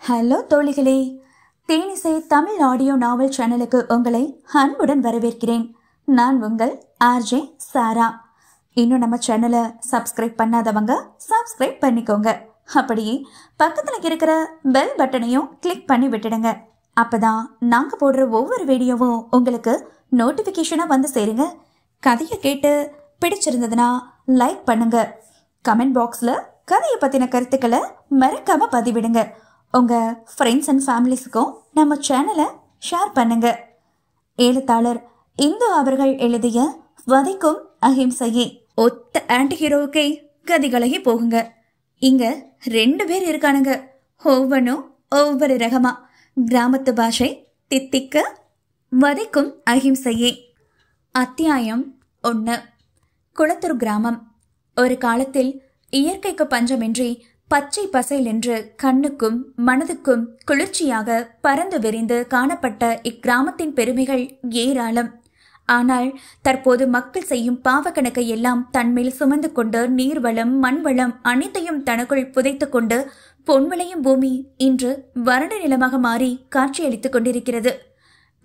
Hello தோழிகளே, தேனிசை Tamil audio நாவல் சேனலுக்கு உங்களை அன்புடன் வரவேற்கிறேன். நான் உங்கள் ஆர்ஜே சாரா. இன்னும் நம்ம சேனலை சப்ஸ்கிரைப் பண்ணாதவங்க சப்ஸ்கிரைப் பண்ணிக்கோங்க. அப்படியே பக்கத்தில் இருக்கிற பெல் பட்டனையும் கிளிக் பண்ணி விட்டுடுங்க. அப்பதான் நாங்கள் போடுற ஒவ்வொரு வீடியோவும் உங்களுக்கு நோட்டிஃபிகேஷனாக வந்து சேருங்க. கதையை கேட்டு பிடிச்சிருந்ததுன்னா லைக் பண்ணுங்க. கமெண்ட் பாக்ஸில் கதையை பற்றின கருத்துக்களை மறக்காமல் பதிவிடுங்க. உங்கள் ஃப்ரெண்ட்ஸ் அண்ட் ஃபேமிலிஸுக்கும் நம்ம சேனலை ஷேர் பண்ணுங்க. எழுத்தாளர் இந்து அவர்கள் எழுதிய வதைக்கும் அஹிம்சையே. ஒத்த ஆன்டி ஹீரோவுக்கே கதிகலகி போகுங்க. இங்க 2 பேர் இருக்கானுங்க. ஒவ்வொன்றும் ஒவ்வொரு ரகமா. கிராமத்து பாஷை தித்திக்க வதைக்கும் அஹிம்சையே. அத்தியாயம் 1. குளத்தூர் கிராமம். ஒரு காலத்தில் இயற்கைக்கு பஞ்சமின்றி பச்சை பசைல் என்று கண்ணுக்கும் மனதுக்கும் குளிர்ச்சியாக பறந்து விரிந்து காணப்பட்ட இக்கிராமத்தின் பெருமைகள் ஏராளம். ஆனால் தற்போது மக்கள் செய்யும் பாவக்கணக்கை எல்லாம் தன்மேல் சுமந்து கொண்டு நீர்வளம் மண்வளம் அனைத்தையும் தனக்குள் புதைத்து கொண்டு பொன்விளையும் பூமி இன்று வறண்ட நிலமாக மாறி காட்சியளித்துக் கொண்டிருக்கிறது.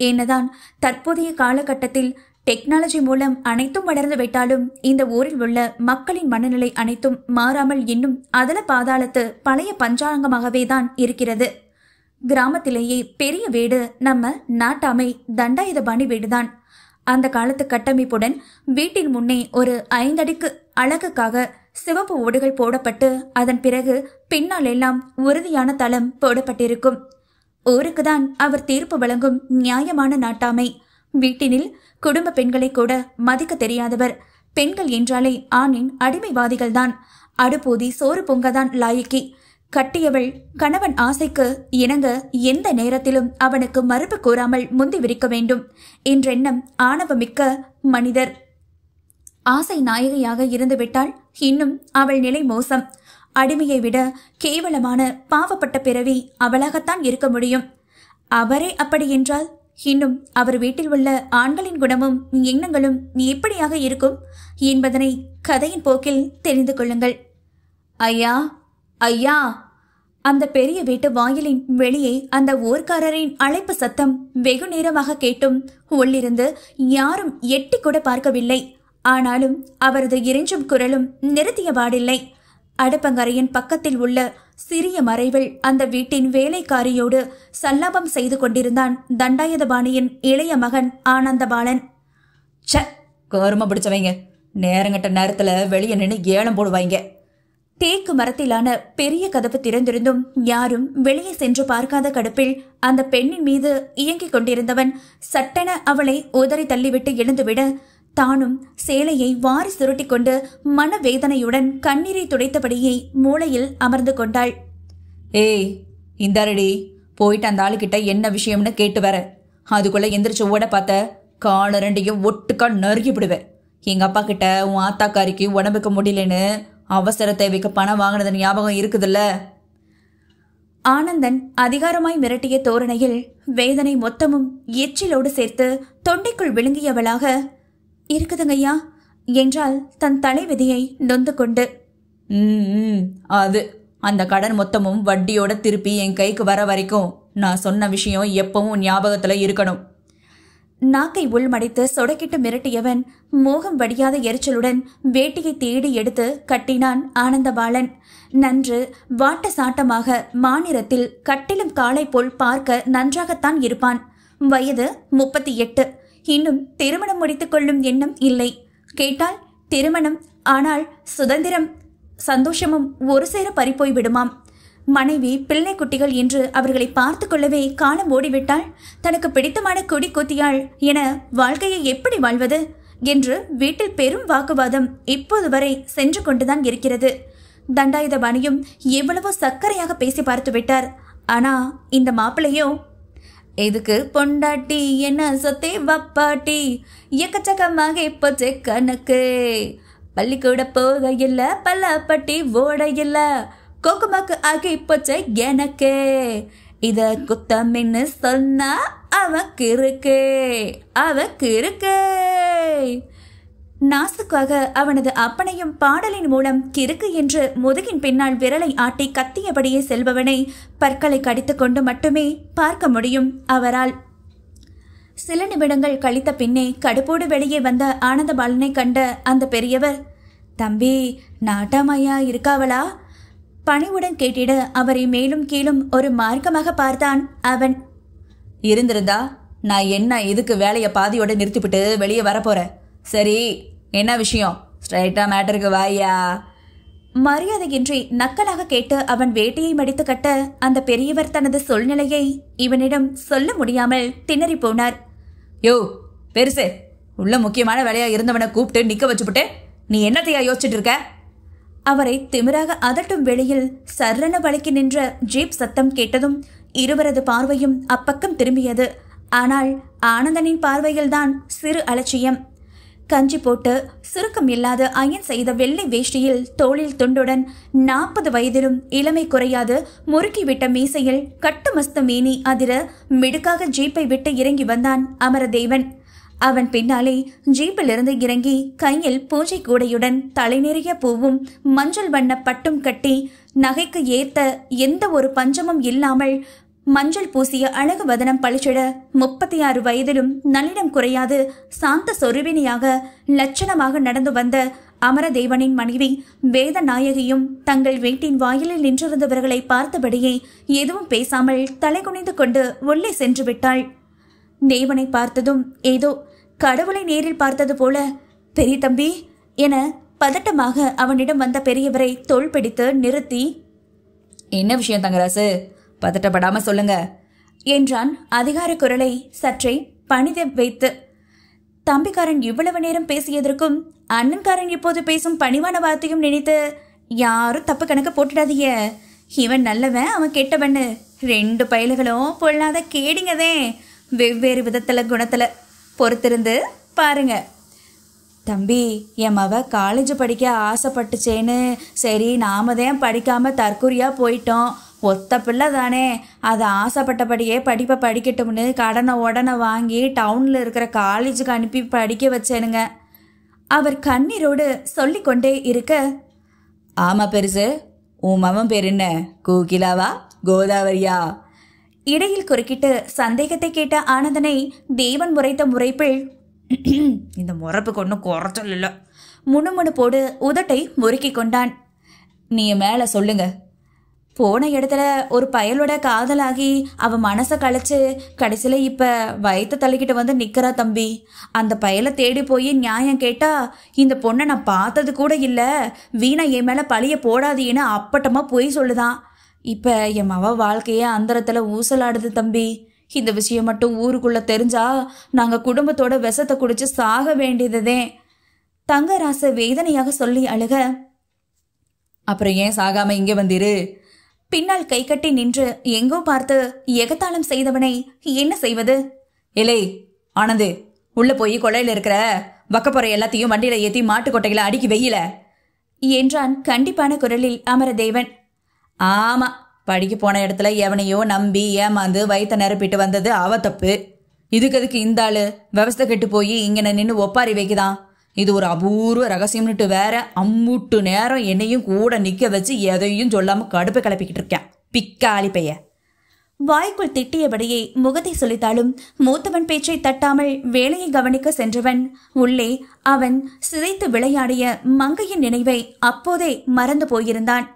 என்னதான் தற்போதைய காலகட்டத்தில் டெக்னாலஜி மூலம் அனைத்தும் வளர்ந்து விட்டாலும் இந்த ஊரில் உள்ள மக்களின் மனநிலை அனைத்தும் மாறாமல் இன்னும் அதல பாதாளத்து பழைய பஞ்சாங்கமாகவே தான் இருக்கிறது. கிராமத்திலேயே பெரிய வீடு நம்ம நாட்டாமை தண்டாயுதபாணி வீடுதான். அந்த காலத்து கட்டமைப்புடன் வீட்டின் முன்னே ஒரு 5 அடிக்கு அழகுக்காக சிவப்பு ஓடுகள் போடப்பட்டு அதன் பிறகு பின்னால் எல்லாம் உறுதியான தளம் போடப்பட்டிருக்கும். ஊருக்குதான் அவர் தீர்ப்பு வழங்கும் நியாயமான நாட்டாமை. வீட்டினில் குடும்ப பெண்களை கூட மதிக்க தெரியாதவர். பெண்கள் என்றாலே ஆணின் அடிமைவாதிகள்தான். அடுப்பூதி சோறு பொங்கதான் லாயக்கி. கட்டியவள் கணவன் ஆசைக்கு இணங்க எந்த நேரத்திலும் அவனுக்கு மறுப்பு கூறாமல் முந்தி விரிக்க வேண்டும் என்றெண்ணம் ஆணவமிக்க மனிதர். ஆசை நாயகியாக இருந்துவிட்டால் இன்னும் அவள் நிலை மோசம். அடிமையை விட கேவலமான பாவப்பட்ட பிறவி அவளாகத்தான் இருக்க முடியும். அவரே அப்படி என்றால் இன்னும் அவர் வீட்டில் உள்ள ஆண்களின் குணமும் எண்ணங்களும் எப்படியாக இருக்கும் என்பதனை கதையின் போக்கில் தெரிந்து கொள்ளுங்கள். ஐயா ஐயா! அந்த பெரிய வீட்டு வாயிலின் வெளியே அந்த ஊர்க்காரரின் அழைப்பு சத்தம் வெகு நேரமாக கேட்டும் உள்ளிருந்து யாரும் எட்டி கூட பார்க்கவில்லை. ஆனாலும் அவரது இறைஞ்சும் குரலும் நிறுத்தியபாடில்லை. அடுப்பங்கரையின் பக்கத்தில் உள்ள சிறிய மறைவில் அந்த வீட்டின் வேலைக்காரியோடு சல்லாபம் செய்து கொண்டிருந்தான் தண்டாயுதபாணியின் இளைய மகன் ஆனந்தபாலன். கரும பிடிச்சவைங்க நேரங்கட்ட நேரத்துல வெளியே நின்று ஏலம் போடுவாங்க. தேக்கு மரத்திலான பெரிய கதவு திறந்திருந்தும் யாரும் வெளியே சென்று பார்க்காத கடுப்பில் அந்த பெண்ணின் மீது இயங்கிக் கொண்டிருந்தவன் சட்டென அவளை உதறி தள்ளிவிட்டு எழுந்துவிட தானும் சேலையை வாரி சுருட்டி கொண்டு மனவேதனையுடன் கண்ணீரை துடைத்தபடியே மூளையில் அமர்ந்து கொண்டாள். ஏய், இந்தாரடி, போயிட்டு அந்த ஆளுக்கிட்ட என்ன விஷயம்னு கேட்டு வர. அதுக்குள்ள எந்திரிச்சு ஓட பார்த்த கால 2யும் ஒட்டுக்கா நறுக்கி விடுவேன். எங்க அப்பா கிட்ட உன் ஆத்தாக்காரிக்கு உடம்புக்கு முடியலன்னு அவசர தேவைக்கு பணம் வாங்கினது ஞாபகம் இருக்குதுல்ல? ஆனந்தன் அதிகாரமாய் மிரட்டிய தோரணையில் வேதனை மொத்தமும் எச்சிலோடு சேர்த்து தொண்டைக்குள் விழுங்கியவளாக இருக்குதுங்கய்யா என்றால் தன் தலைவிதியை நொந்து கொண்டு. அது அந்த கடன் மொத்தமும் வட்டியோட திருப்பி என் கைக்கு வர வரைக்கும் நான் சொன்ன விஷயம் எப்பவும் ஞாபகத்துல இருக்கணும். நாக்கை உள்மடைத்து சொடக்கிட்டு மிரட்டியவன் மோகம் வடியாத எரிச்சலுடன் வேட்டியை தேடி எடுத்து கட்டினான் ஆனந்தபாலன். நன்று வாட்ட சாட்டமாக மாநிறத்தில் கட்டிலும் காளை போல் பார்க்க நன்றாகத்தான் இருப்பான். வயது 38. இன்னும் திருமணம் முடித்துக் கொள்ளும் எண்ணம் இல்லை. கேட்டால் திருமணம், ஆனால் சுதந்திரம் சந்தோஷமும் ஒரு சேர பறிப்போய் விடுமாம். மனைவி பிள்ளை குட்டிகள் என்று அவர்களை பார்த்து கொள்ளவே காலம் ஓடிவிட்டால் தனக்கு பிடித்தமான குடி கூத்தியாள் என வாழ்க்கையை எப்படி வாழ்வது என்று வீட்டில் பெரும் வாக்குவாதம் இப்போது வரை சென்று கொண்டுதான் இருக்கிறது. தண்டாயுதபாணியும் எவ்வளவோ சர்க்கரையாக பேசி பார்த்து விட்டார். ஆனா இந்த மாப்பிள்ளையோ எதுக்கு பொண்டாட்டி என்ன சொத்தே வப்பாட்டி எக்கச்சக்கமாக போச்சே கணக்கு. பள்ளிக்கூட போக இல்ல பல்லாப்பட்டி ஓட இல்ல கோக்குமாக்கு ஆகி போச்சே எனக்கு. இத குத்தமின்னு சொன்னா அவக்கு இருக்கு. நாசுக்காக அவனது அப்பனையும் பாடலின் மூலம் கிறுக்கு என்று முதுகின் பின்னால் விரலை ஆட்டி கத்தியபடியே செல்பவனை பற்களை கடித்துக் கொண்டு மட்டுமே பார்க்க முடியும் அவரால். சில நிமிடங்கள் கழித்த பின்னே கடுப்போடு வெளியே வந்த ஆனந்தபாலனை கண்ட அந்த பெரியவர், தம்பி நாட்டாமையா இருக்காவளா? பணிவுடன் கேட்டிட அவரை மேலும் கீழும் ஒரு மார்க்கமாக பார்த்தான் அவன். இருந்திருந்தா நான் என்ன இதுக்கு வேலையை பாதியோட நிறுத்திவிட்டு வெளியே வரப்போறேன். சரி, என்ன விஷயம்? ஸ்ட்ரைட்டா மேட்டருக்கு வாயா. மரியாதையின்றி நக்கலாக கேட்டு அவன் வேட்டையை மடித்து கட்ட அந்த பெரியவர் தனது சூழ்நிலையை இவனிடம் சொல்ல முடியாமல் திணறி போனார். யோ பெருசு, உள்ள முக்கியமான வேலையா இருந்தவனை கூப்பிட்டு நிக்க வச்சுப்புட்டு நீ என்னத்தையா யோசிச்சுட்டு இருக்க? அவரை திமிராக அதட்டும் வேளையில் சர்ரென வழுக்கி நின்ற ஜீப் சத்தம் கேட்டதும் இருவரது பார்வையும் அப்பக்கம் திரும்பியது. ஆனால் ஆனந்தனின் பார்வையில்தான் சிறு அலட்சியம். கஞ்சி போட்டு சுருக்கம் இல்லாத அயன் செய்த வெள்ளை வேஷ்டியில் தோளில் துண்டுடன் 40 வயதிலும் இளமை குறையாது முறுக்கிவிட்ட மீசையில் கட்டுமஸ்து மீனி அதிர மிடுக்காக ஜீப்பை விட்டு இறங்கி வந்தான் அமரதேவன். அவன் பின்னாலே ஜீப்பிலிருந்து இறங்கி கையில் பூஜை கூடையுடன் தலை நிறைய பூவும் மஞ்சள் வண்ண பட்டும் கட்டி நகைக்கு ஏத்த எந்த ஒரு பஞ்சமும் இல்லாமல் மஞ்சள் பூசிய அழகு வதனம் பளிச்சிட 36 வயதிலும் நல்லிடம் குறையாது சாந்த சொருவினியாக லட்சணமாக நடந்து வந்த அமரதேவனின் மனைவி வேதநாயகியும் தங்கள் வீட்டின் வாயிலில் நின்றிருந்தவர்களை பார்த்தபடியே எதுவும் பேசாமல் தலை குனிந்து கொண்டு உள்ளே சென்று விட்டாள். தேவனை பார்த்ததும் ஏதோ கடவுளை நேரில் பார்த்தது போல, பெரிய தம்பி என பதட்டமாக அவனிடம் வந்த பெரியவரை தோள் பிடித்து நிறுத்தி, என்ன விஷயம் தங்கராசு? பதட்டப்படாம சொல்லுங்க என்றான் அதிகார குரலை சற்றே பணித வைத்து. தம்பிக்காரன் இவ்வளவு நேரம் பேசியதற்கும் அண்ணன்காரன் இப்போது பேசும் பணிவான வார்த்தையும் நினைத்து யாரும் தப்பு கணக்கு போட்டுடாதீங்க. இவன் நல்லவன், அவன் கெட்டவன்னு 2 பயல்களும் பொல்லாத கேடிங்கதே, வெவ்வேறு விதத்துல குணத்துல. பொறுத்திருந்து பாருங்க. தம்பி, என் மவ காலேஜ் படிக்க ஆசைப்பட்டுச்சேன்னு சரி நாம தான் படிக்காம தற்கொலையா போயிட்டோம். ஒத்த பிள்ளை தானே, அது ஆசைப்பட்டபடியே படிப்பை படிக்கட்டும்னு கடனை வாங்கி டவுனில் இருக்கிற காலேஜுக்கு அனுப்பி படிக்க வச்சேனுங்க. அவர் கண்ணீரோடு சொல்லிக்கொண்டே இருக்க, ஆமாம் பெருசு, உன் மவன் பேர் என்ன? கோகிலாவா கோதாவரியா? இடையில் குறுக்கிட்டு சந்தேகத்தை கேட்ட ஆனந்தனை தேவன் முறைத்த முறைப்பில், இந்த முறப்புக்கு ஒன்றும் குறைச்சல் இல்லை, முணுமுணுப்போடு உதட்டை முறுக்கி கொண்டான். நீ மேலே சொல்லுங்க. போன இடத்துல ஒரு பயலோட காதலாகி அவன் மனசை கழிச்சு கடைசியில் இப்போ வயிற்று தள்ளிக்கிட்டு வந்து நிற்கிறா தம்பி. அந்த பயலை தேடி போய் நியாயம் கேட்டா, இந்த பொண்ணை நான் பார்த்தது கூட இல்லை, வீணா என் மேலே பழிய போடாதீன்னு அப்பட்டமாக போய் சொல்லுதான். இப்போ என் மவ வாழ்க்கையே அந்தரத்தில் ஊசலாடுது தம்பி. இந்த விஷயம் மட்டும் ஊருக்குள்ளே தெரிஞ்சா நாங்கள் குடும்பத்தோட விஷத்தை குடிச்சு சாக வேண்டியதுதே. தங்கராசு வேதனையாக சொல்லி அழுக, அப்புறம் ஏன் சாகாம இங்கே வந்திரு? பின்னால் கை கட்டி நின்று எங்கோ பார்த்து எகத்தாளம் செய்தவனை என்ன செய்வது? இலை ஆனந்து, உள்ள போய் கொள்ளையில இருக்கிற வக்கப்பொறை எல்லாத்தையும் வண்டியில ஏற்றி மாட்டு கொட்டைகளை அடுக்கி வெயில என்றான் கண்டிப்பான குரலில் அமரதேவன். ஆமா, படிக்க போன இடத்துல எவனையோ நம்பி ஏமாந்து வயிற்ற நிரப்பிட்டு வந்தது அவ தப்பு. இதுக்கு இந்த ஆளு விவஸ்தை கெட்டு போய் இங்கே நின்று ஒப்பாரி வைக்குதான். இது ஒரு அபூர்வ ரகசியம்னுட்டு வேற அம்மூட்டு நேரம் என்னையும் கூட நிக்க வச்சு எதையும் சொல்லாம கடுப்பை கிளப்பிக்கிட்டு இருக்கேன் பிக்காளி பைய. வாய்க்குள் திட்டியபடியே முகத்தை சொல்லித்தாலும் மூத்தவன் பேச்சை தட்டாமல் வேலையை கவனிக்க சென்றவன் உள்ளே அவன் சிதைத்து விளையாடிய மங்கையின் நினைவை அப்போதே மறந்து போயிருந்தான்.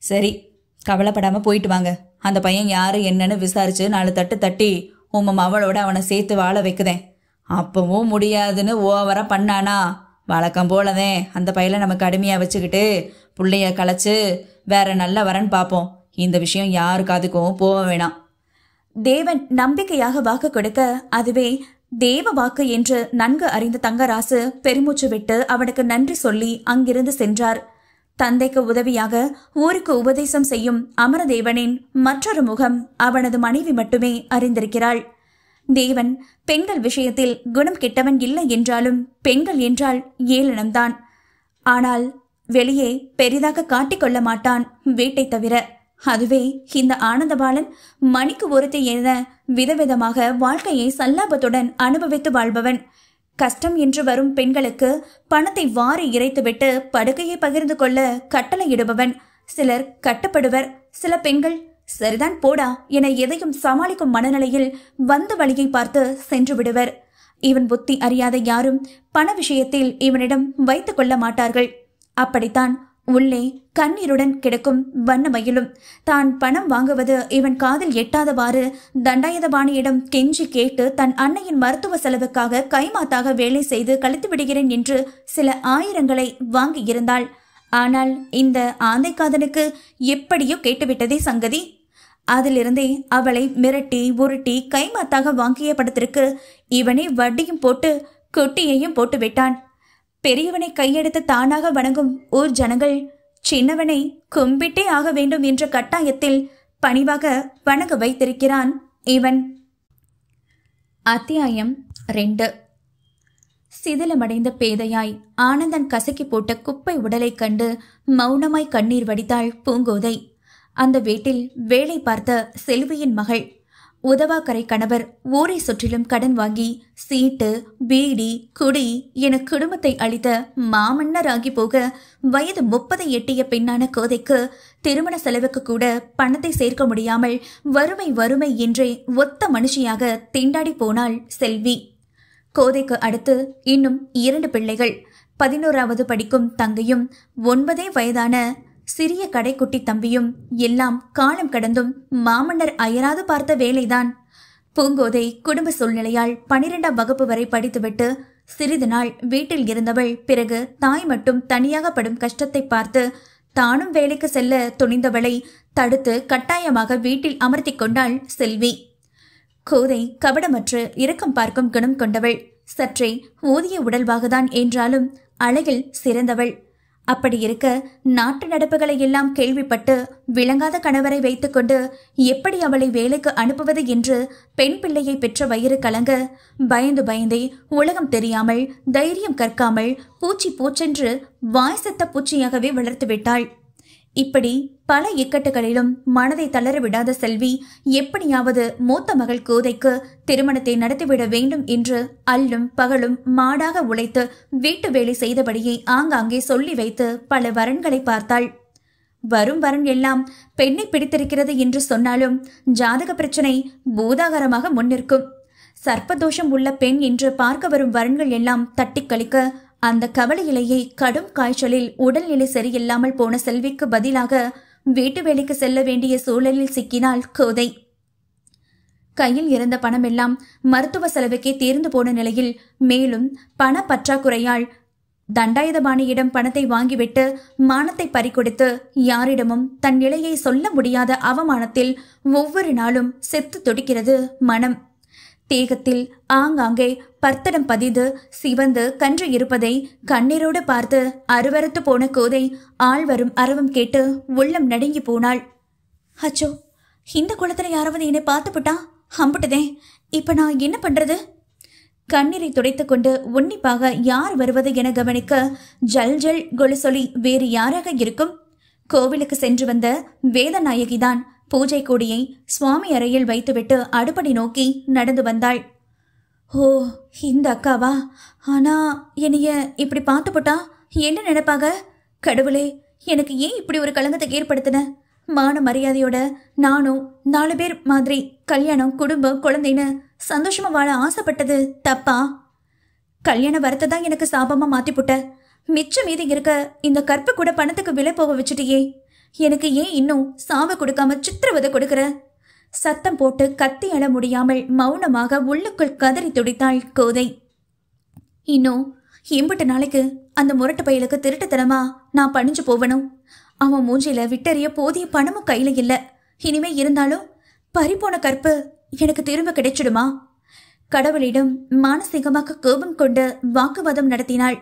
சரி, கவலைப்படாம போயிட்டு வாங்க. அந்த பையன் யாரு என்னன்னு விசாரிச்சு 4 தட்டு தட்டி உம்ம அவளோட அவனை சேர்த்து வாழ வைக்குதேன். அப்பவும் முடியாதுன்னு ஓவரா பண்ணானா வழக்கம் போலதே அந்த பையலை நமக்கு அடிமையா வச்சுக்கிட்டு பிள்ளைய களைச்சு வேற நல்ல வரன்னு பார்ப்போம். இந்த விஷயம் யாருக்காதுக்கும் போக வேணாம். தேவன் நம்பிக்கையாக வாக்கு கொடுக்க அதுவே தேவ வாக்கு என்று நன்கு அறிந்த தங்கராசு பெருமூச்சு விட்டு அவனுக்கு நன்றி சொல்லி அங்கிருந்து சென்றார். தந்தைக்கு உதவியாக ஊருக்கு உபதேசம் செய்யும் அமரதேவனின் மற்றொரு முகம் அவனது மனைவி மட்டுமே அறிந்திருக்கிறாள். தேவன் பெண்கள் விஷயத்தில் குணம் கெட்டவன் இல்லை என்றாலும் பெண்கள் என்றால் ஏளனம்தான். ஆனால் வெளியே பெரிதாக காட்டிக்கொள்ள மாட்டான் வீட்டை தவிர. அதுவே இந்த ஆனந்தபாலன் மணிக்கு ஒருத்தி என விதவிதமாக வாழ்க்கையை சல்லாபத்துடன் அனுபவித்து வாழ்பவன். கஷ்டம் என்று வரும் பெண்களுக்கு பணத்தை வாரி இறைத்துவிட்டு படுக்கையை பகிர்ந்து கொள்ள கட்டளையிடுபவன். சிலர் கட்டுப்படுவர். சில பெண்கள் சரிதான் போடா என எதையும் சமாளிக்கும் மனநிலையில் வந்த வழியை பார்த்து சென்று விடுவர். இவன் புத்தி அறியாத யாரும் பண விஷயத்தில் இவனிடம் வைத்துக் கொள்ள மாட்டார்கள். அப்படித்தான் உள்ளே கண்ணீருடன் கிடக்கும் வண்ணமயிலும் தான் பணம் வாங்குவது இவன் காதில் எட்டாதவாறு தண்டாயுதபாணியிடம் கெஞ்சி கேட்டு தன் அன்னையின் மருத்துவ செலவுக்காக கைமாத்தாக வேலை செய்து கழித்து விடுகிறேன் என்று சில ஆயிரங்களை வாங்கியிருந்தாள். ஆனால் இந்த ஆந்தைக்காதனுக்கு எப்படியோ கேட்டுவிட்டதே சங்கதி. அதிலிருந்தே அவளை மிரட்டி உருட்டி கைமாத்தாக வாங்கிய படத்திற்கு இவனே வட்டியும் போட்டு குட்டியையும் போட்டு விட்டான். பெரியவனை கையெடுத்து தானாக வணங்கும் ஊர் ஜனங்கள் சின்னவனை கும்பிட்டே ஆக வேண்டும் என்ற கட்டாயத்தில் பணிவாக வணங்க வைத்திருக்கிறான் இவன். அத்தியாயம் 2. சிதிலமடைந்த பேதையாய் ஆனந்தன் கசக்கி போட்ட குப்பை உடலை கண்டு மௌனமாய் கண்ணீர் வடித்தாள் பூங்கோதை. அந்த வீட்டில் வேலை பார்த்த செல்வியின் மகள். உதவாக்கரை கணவர் ஊரை சுற்றிலும் கடன் வாங்கி சீட்டு பீடி குடி என குடும்பத்தை அளித்த மாமன்னராகி போக வயது 30 எட்டிய பெண்ணான கோதைக்கு திருமண செலவுக்கு கூட பணத்தை சேர்க்க முடியாமல் வறுமை என்றே ஒத்த மனுஷியாக திண்டாடி போனாள் செல்வி. கோதைக்கு அடுத்து இன்னும் 2 பிள்ளைகள். 11வது படிக்கும் தங்கையும் 9 வயதான சிறிய கடைக்குட்டி தம்பியும். எல்லாம் காலம் கடந்தும் மாமன்னர் அயராது பார்த்த வேலைதான். பூங்கோதை குடும்ப சூழ்நிலையால் 12ஆம் வகுப்பு வரை படித்துவிட்டு சிறிது நாள் வீட்டில் இருந்தவள் பிறகு தாய் மட்டும் தனியாக படும் கஷ்டத்தை பார்த்து தானும் வேலைக்கு செல்ல துணிந்தவளை தடுத்து கட்டாயமாக வீட்டில் அமர்த்தி கொண்டாள் செல்வி. கோதை கபடமற்று இரக்கம் பார்க்கும் குணம் கொண்டவள். சற்றே ஊதிய உடல்வாகத்தான் என்றாலும் அழகில் சிறந்தவள். அப்படி இருக்க நாட்டு நடப்புகளை எல்லாம் கேள்விப்பட்டு விளங்காத கணவரை வைத்துக்கொண்டு எப்படி அவளை வேலைக்கு அனுப்புவது என்று பெண் பிள்ளையை பெற்ற வயிறு கலங்க பயந்தே உலகம் தெரியாமல் தைரியம் கற்காமல் பூச்சென்று வாய் செத்த பூச்சியாகவே வளர்த்து விட்டாள். இப்படி பல இக்கட்டுகளிலும் மனதை தளர விடாத செல்வி எப்படியாவது மூத்த மகள் கோதைக்கு திருமணத்தை நடத்திவிட வேண்டும் என்று அல்லும் பகலும் மாடாக உழைத்து வீட்டு வேலை செய்தபடியே ஆங்காங்கே சொல்லி வைத்து பல வரன்களை பார்த்தாள். வரும் வரன் எல்லாம் பெண்ணை பிடித்திருக்கிறது என்று சொன்னாலும் ஜாதக பிரச்சனை பூதாகரமாக முன்னிற்கும். சர்ப்பதோஷம் உள்ள பெண் என்று பார்க்க வரும் வரன்கள் எல்லாம் தட்டி கழிக்க அந்த கவலையிலேயே கடும் காய்ச்சலில் உடல்நிலை சரியில்லாமல் போன செல்விக்கு பதிலாக வீட்டு வேலைக்கு செல்ல வேண்டிய சூழலில் சிக்கினாள் கோதை. கையில் இருந்த பணம் எல்லாம் மருத்துவ செலவுக்கே தீர்ந்து போன நிலையில் மேலும் பண பற்றாக்குறையால் தண்டாயுதபாணியிடம் பணத்தை வாங்கிவிட்டு மானத்தை பறிகொடுத்து யாரிடமும் தன் நிலையை சொல்ல முடியாத அவமானத்தில் ஒவ்வொரு நாளும் செத்து துடிக்கிறது மனம். தேகத்தில் ஆங்காங்கே பர்த்தடம் பதிந்து சிவந்து கன்று இருப்பதை கண்ணீரோடு பார்த்து அருவறுத்து போன கோதை ஆழ்வரும் அரவம் கேட்டு உள்ளம் நடுங்கி போனாள். அச்சோ, இந்த குளத்துல யாராவது என்னை பார்த்துப்பட்டா அம்புட்டதே, இப்ப நான் என்ன பண்றது? கண்ணீரை துடைத்து கொண்டு உன்னிப்பாக யார் வருவது என கவனிக்க ஜல் ஜல் கொலுசொலி வேறு யாராக இருக்கும்? கோவிலுக்கு சென்று வந்த வேதநாயகிதான். பூஜை கொடியை சுவாமி அறையில் வைத்துவிட்டு அடுப்படி நோக்கி நடந்து வந்தாள். ஓ, இந்த அக்காவா? ஆனா என்னைய இப்படி பார்த்து போட்டா என்ன நினைப்பாக? கடவுளே, எனக்கு ஏன் இப்படி ஒரு கலங்கத்தை ஏற்படுத்தின? மான மரியாதையோட நானும் 4 பேர் மாதிரி கல்யாணம் குடும்பம் குழந்தைன்னு சந்தோஷமா வாழ ஆசைப்பட்டது தப்பா? கல்யாண வரத்தை தான் எனக்கு சாபமா மாத்தி போட்ட. மிச்சம் மீதி இருக்க இந்த கற்பு கூட பணத்துக்கு விலை போக வச்சுட்டியே. எனக்கு ஏன் இன்னும் சாவை கொடுக்காம சித்திரவதை கொடுக்கிற? சத்தம் போட்டு கத்தி அழ முடியாமல் மௌனமாக உள்ளுக்குள் கதறி துடித்தாள் கோதை. இன்னும் எம்பிட்டு நாளைக்கு அந்த முரட்டு பயலுக்கு திருட்டுத்தனமா நான் பணிஞ்சு போவனும்? அவன் மூஞ்சில விட்டறிய போதிய பணமும் கையில இல்ல. இனிமே இருந்தாலும் பறிப்போன கற்பு எனக்கு திரும்ப கிடைச்சிடுமா? கடவுளிடம் மானசீகமாக கோபம் கொண்டு வாக்குவாதம் நடத்தினாள்.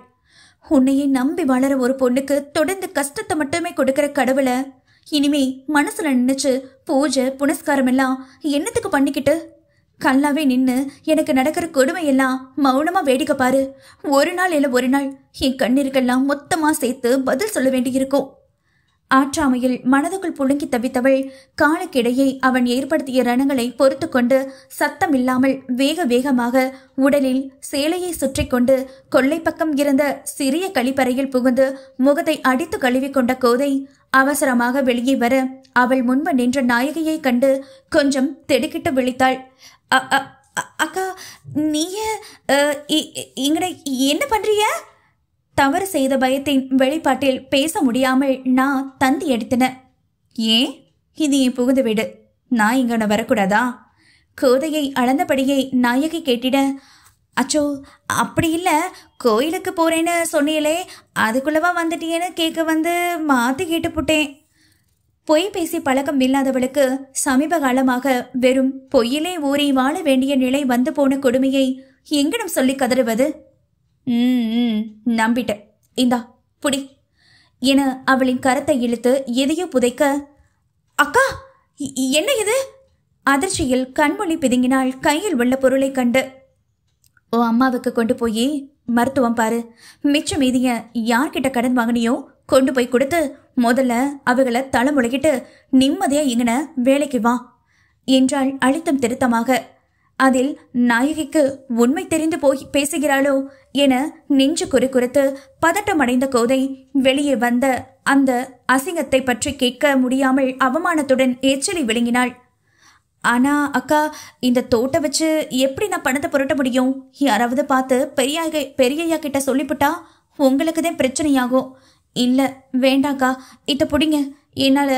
உன்னையே நம்பி வளர ஒரு பொண்ணுக்கு தொடர்ந்து கஷ்டத்தை மட்டுமே கொடுக்கிற கடவுளை இனிமே மனசுல நினைச்சு பூஜை புனஸ்காரம் எல்லாம் என்னத்துக்கு பண்ணிக்கிட்டு? கல்லாவே நின்னு எனக்கு நடக்கிற கொடுமையெல்லாம் மௌனமா வேடிக்கை பாரு. ஒரு நாள் இல்ல ஒரு நாள் என் கண்ணீருக்கெல்லாம் மொத்தமா சேர்த்து பதில் சொல்ல வேண்டியிருக்கும். ஆற்றாமையில் மனதுக்குள் புழுங்கி தவித்தவள் காலுக்கிடையே அவன் ஏற்படுத்திய ரணங்களை பொறுத்து கொண்டு சத்தமில்லாமல் வேக வேகமாக உடலில் சேலையை சுற்றி கொண்டு கொள்ளை பக்கம் இருந்த சிறிய கழிப்பறையில் புகுந்து முகத்தை அடித்து கழுவி கொண்ட கோதை அவசரமாக வெளியே வர அவள் முன்பு நின்ற நாயகியை கண்டு கொஞ்சம் திடுக்கிட்டு விழித்தாள். அக்கா, நீய இங்கட என்ன பண்றிய? தவறு செய்த பயத்தின் வெளிப்பாட்டில் பேச முடியாமல் நான் தந்தி அடித்தன. ஏன், இது என் புகுந்து விடு, நான் இங்கன வரக்கூடாதா? கோதையை அளந்தபடியே நாயகி கேட்டிட, அச்சோ அப்படி இல்லை, கோயிலுக்கு போறேன்னு சொன்னீங்களே, அதுக்குள்ளவா வந்துட்டேன்னு கேட்க வந்து மாற்றி கேட்டுப்புட்டேன். பொய் பேசி பழக்கம் இல்லாதவளுக்கு சமீப காலமாக வெறும் பொய்யிலே ஊறி வாழ வேண்டிய நிலை வந்து போன கொடுமையை எங்கனம் சொல்லி கதறுவது? நம்பிட்ட, இந்தா புடி என அவளின் கரத்தை இழுத்து எதையோ புதைக்க, அக்கா என்ன இது? அதிர்ச்சியில் கண்மொழி பிதுங்கினாள் கையில் உள்ள பொருளை கண்டு. ஓ அம்மாவுக்கு கொண்டு போய் மருத்துவம் பாரு, மிச்ச மீதிய யார்கிட்ட கடன் வாங்கினியோ கொண்டு போய் கொடுத்து முதல்ல அவகளை தலைமுளைக்கிட்டு நிம்மதியா இங்கன வேலைக்கு வா என்றாள் அழுத்தம் திருத்தமாக. அதில் நாயகிக்கு உண்மை தெரிந்து போய் பேசுகிறாளோ என நெஞ்சு குறித்து பதட்டமடைந்த கோதை வெளியே வந்த அந்த அசிங்கத்தை பற்றி கேட்க முடியாமல் அவமானத்துடன் எச்சரி விளங்கினாள். ஆனா அக்கா, இந்த தோட்ட வச்சு எப்படி நான் பணத்தை புரட்ட முடியும்? யாராவது பார்த்து பெரியய்யா கிட்ட சொல்லிவிட்டா உங்களுக்கு தான் பிரச்சனையாகும். இல்ல வேண்டாக்கா, இத புடிங்க, என்னால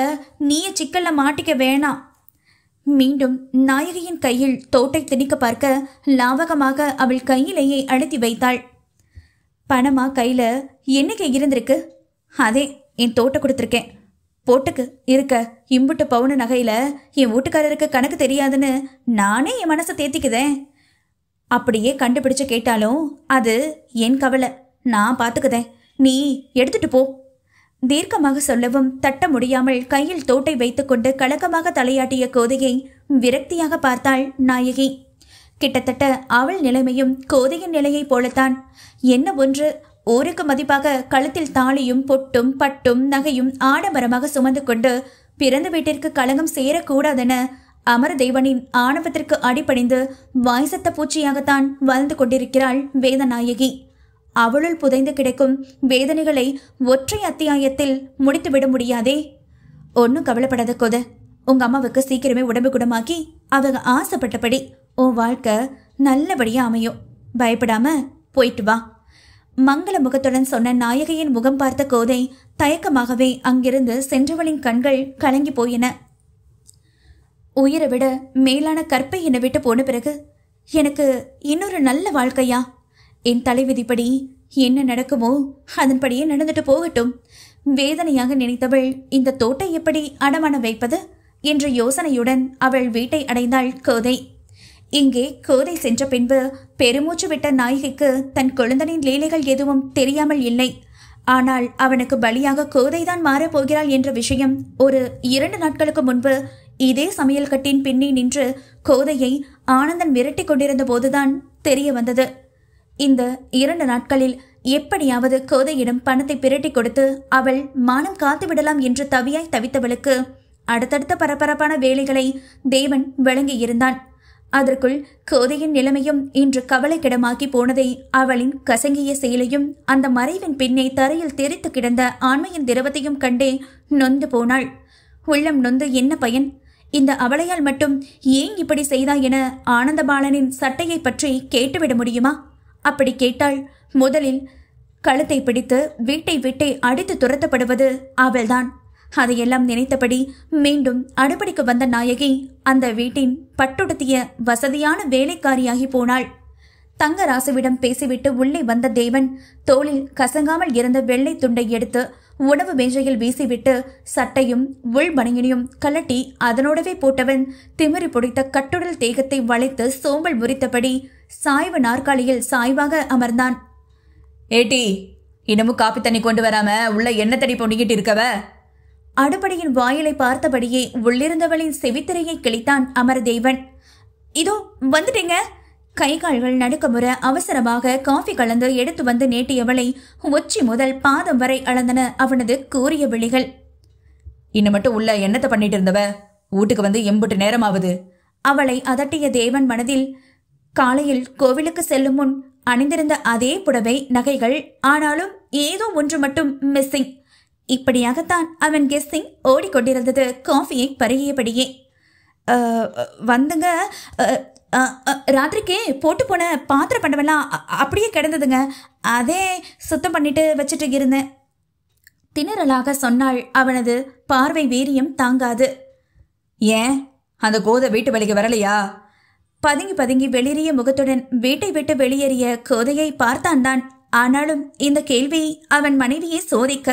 நீய சிக்கல்ல மாட்டிக்க வேணாம். மீண்டும் நாயகியின் கையில் தோட்டை திணிக்க பார்க்க லாவகமாக அவள் கையிலேயே அழுத்தி வைத்தாள். பணமா கையில என்னைக்கு இருந்திருக்கு? அதே என் தோட்ட கொடுத்துருக்கேன், போட்டுக்கு இருக்க இம்புட்டு பவுன நகையில என் வீட்டுக்காரருக்கு கணக்கு தெரியாதுன்னு நானே என் மனசை தேத்திக்குதேன். அப்படியே கண்டுபிடிச்சு கேட்டாலும் அது என் கவலை, நான் பாத்துக்குதேன், நீ எடுத்துட்டு போ. தீர்க்கமாக சொல்லவும் தட்ட முடியாமல் கையில் தோட்டை வைத்துக்கொண்டு கலக்கமாக தலையாட்டிய கோதையை விரக்தியாக பார்த்தாள் நாயகி. கிட்டத்தட்ட அவள் நிலைமையும் கோதையின் நிலையைப் போலத்தான். என்ன ஒன்று, ஊருக்கு மதிப்பாக கழுத்தில் தாலியும் பொட்டும் பட்டும் நகையும் ஆடம்பரமாக சுமந்து கொண்டு பிறந்த வீட்டிற்கு களங்கம் சேரக்கூடாதென அமரதேவனின் ஆணவத்திற்கு அடிபணிந்து வாய்சத்த பூச்சியாகத்தான் வாழ்ந்து கொண்டிருக்கிறாள் வேதநாயகி. அவளுள் புதைந்து கிடக்கும் வேதனைகளை ஒற்றை அத்தியாயத்தில் முடித்துவிட முடியாதே. ஒன்னும் கவலைப்படாத கோத, உங்க அம்மாவுக்கு சீக்கிரமே உடம்பு குணமாக்கி அவங்க ஆசைப்பட்டபடி உன் வாழ்க்கை நல்லபடியா அமையும், பயப்படாம போயிட்டு வா. மங்கள முகத்துடன் சொன்ன நாயகியின் முகம் பார்த்த கோதை தயக்கமாகவே அங்கிருந்து சென்றவளின் கண்கள் கலங்கி போயின. உயிரை விட மேலான கற்பை என்னை விட்டு போன பிறகு எனக்கு இன்னொரு நல்ல வாழ்க்கையா? என் தலைவிதிப்படி என்ன நடக்குமோ அதன்படியே நடந்துட்டு போகட்டும். வேதனையாக நினைத்தவள் இந்த தோட்டை எப்படி அடமான வைப்பது என்ற யோசனையுடன் அவள் வீட்டை அடைந்தாள் கோதை. இங்கே கோதை சென்ற பின்பு பெருமூச்சு விட்ட நாயகிக்கு தன் குழந்தனின் லீலைகள் எதுவும் தெரியாமல் இல்லை. ஆனால் அவனுக்கு பலியாக கோதைதான் மாறப்போகிறாள் என்ற விஷயம் ஒரு 2 நாட்களுக்கு முன்பு இதே சமையல் கட்டின் பின்னே நின்று கோதையை ஆனந்தன் விரட்டி கொண்டிருந்த போதுதான் தெரிய வந்தது. இந்த 2 நாட்களில் எப்படியாவது கோதையிடம் பணத்தை பிரட்டி கொடுத்து அவள் மானம் காத்து விடலாம் என்று தவியாய் தவித்தவளுக்கு அடுத்தடுத்த பரபரப்பான வேலைகளை தேவன் வழங்கி இருந்தான். அதற்குள் கோதையின் நிலைமையும் இன்று கவலைக்கிடமாக்கி போனதை அவளின் கசங்கிய செயலையும் அந்த மறைவின் பின்னே தரையில் தெரித்து கிடந்த ஆண்மையின் திரவத்தையும் கண்டே நொந்து போனாள். உள்ளம் நொந்து என்ன பயன்? இந்த அவளையால் மட்டும் ஏன் இப்படி செய்தாய் என ஆனந்தபாலனின் சட்டையை பற்றி கேட்டுவிட முடியுமா? அப்படி கேட்டாள் முதலில் கழுத்தை பிடித்து வீட்டை விட்டே அடித்து துரத்தப்படுவது அவள்தான். அதையெல்லாம் நினைத்தபடி மீண்டும் அடுப்படிக்கு வந்த நாயகி அந்த வீட்டின் பட்டுடுத்திய வசதியான வேலைக்காரியாகி போனாள். தங்கராசுவிடம் பேசிவிட்டு உள்ளே வந்த தேவன் தோளில் கசங்காமல் இருந்த வெள்ளை துண்டை எடுத்து உணவு மேஜையில் வீசிவிட்டு சட்டையும் உள்பனியனையும் கலட்டி அதனோடவே போட்டவன் திமிரி பிடித்த கட்டுடல் தேகத்தை வளைத்து சோம்பல் முறித்தபடி சாய்வு நாற்காலியில் சாய்வாக அமர்ந்தான். ஏட்டி, இன்னமும் காப்பி தண்ணி கொண்டு வராம உள்ள எண்ணெய் தடி பொண்டிக்கிட்டு இருக்கவ? அடுப்படியின் வாயிலை பார்த்தபடியே உள்ளிருந்தவளின் செவித்திரையை கிழித்தான் அமரதேவன். இதோ வந்துட்டேங்க. கை கால்கள் நடுக்கமுற அவசரமாக காஃபி கலந்து எடுத்து வந்து நீட்டியவளை உச்சி முதல் பாதம் வரை அளந்தன அவனது கூரிய விழிகள். இன்னும் மட்டும் உள்ள என்னத்தை பண்ணிட்டு இருந்தவ? வீட்டுக்கு வந்து எம்புட்டு நேரமாவது. அவளை அதட்டிய தேவன் மனதில் காலையில் கோவிலுக்கு செல்லும் முன் அணிந்திருந்த அதே புடவை, நகைகள், ஆனாலும் ஏதோ ஒன்று மட்டும் மிஸ்ஸிங். இப்படியாகத்தான் அவன் கெஸ்ஸிங் ஓடிக்கொண்டிருந்தது காஃபியை பருகியபடியே. வந்துங்க, ராத்திரிக்கு போட்டு போன பாத்திர பண்டமெல்லாம் அப்படியே கிடந்ததுங்க. அதே சுத்தம் பண்ணிட்டு வச்சுட்டு இருந்தேன். திணறலாக சொன்னாள். அவனது பார்வை வீரியம் தாங்காது. ஏன் அந்த கோதை வீட்டு வேலைக்கு வரலையா? பதுங்கி பதுங்கி வெளிரிய முகத்துடன் வீட்டை விட்டு வெளியேறிய கோதையை பார்த்தான் தான். ஆனாலும் இந்த கேள்வி அவன் மனைவியை சோதிக்க.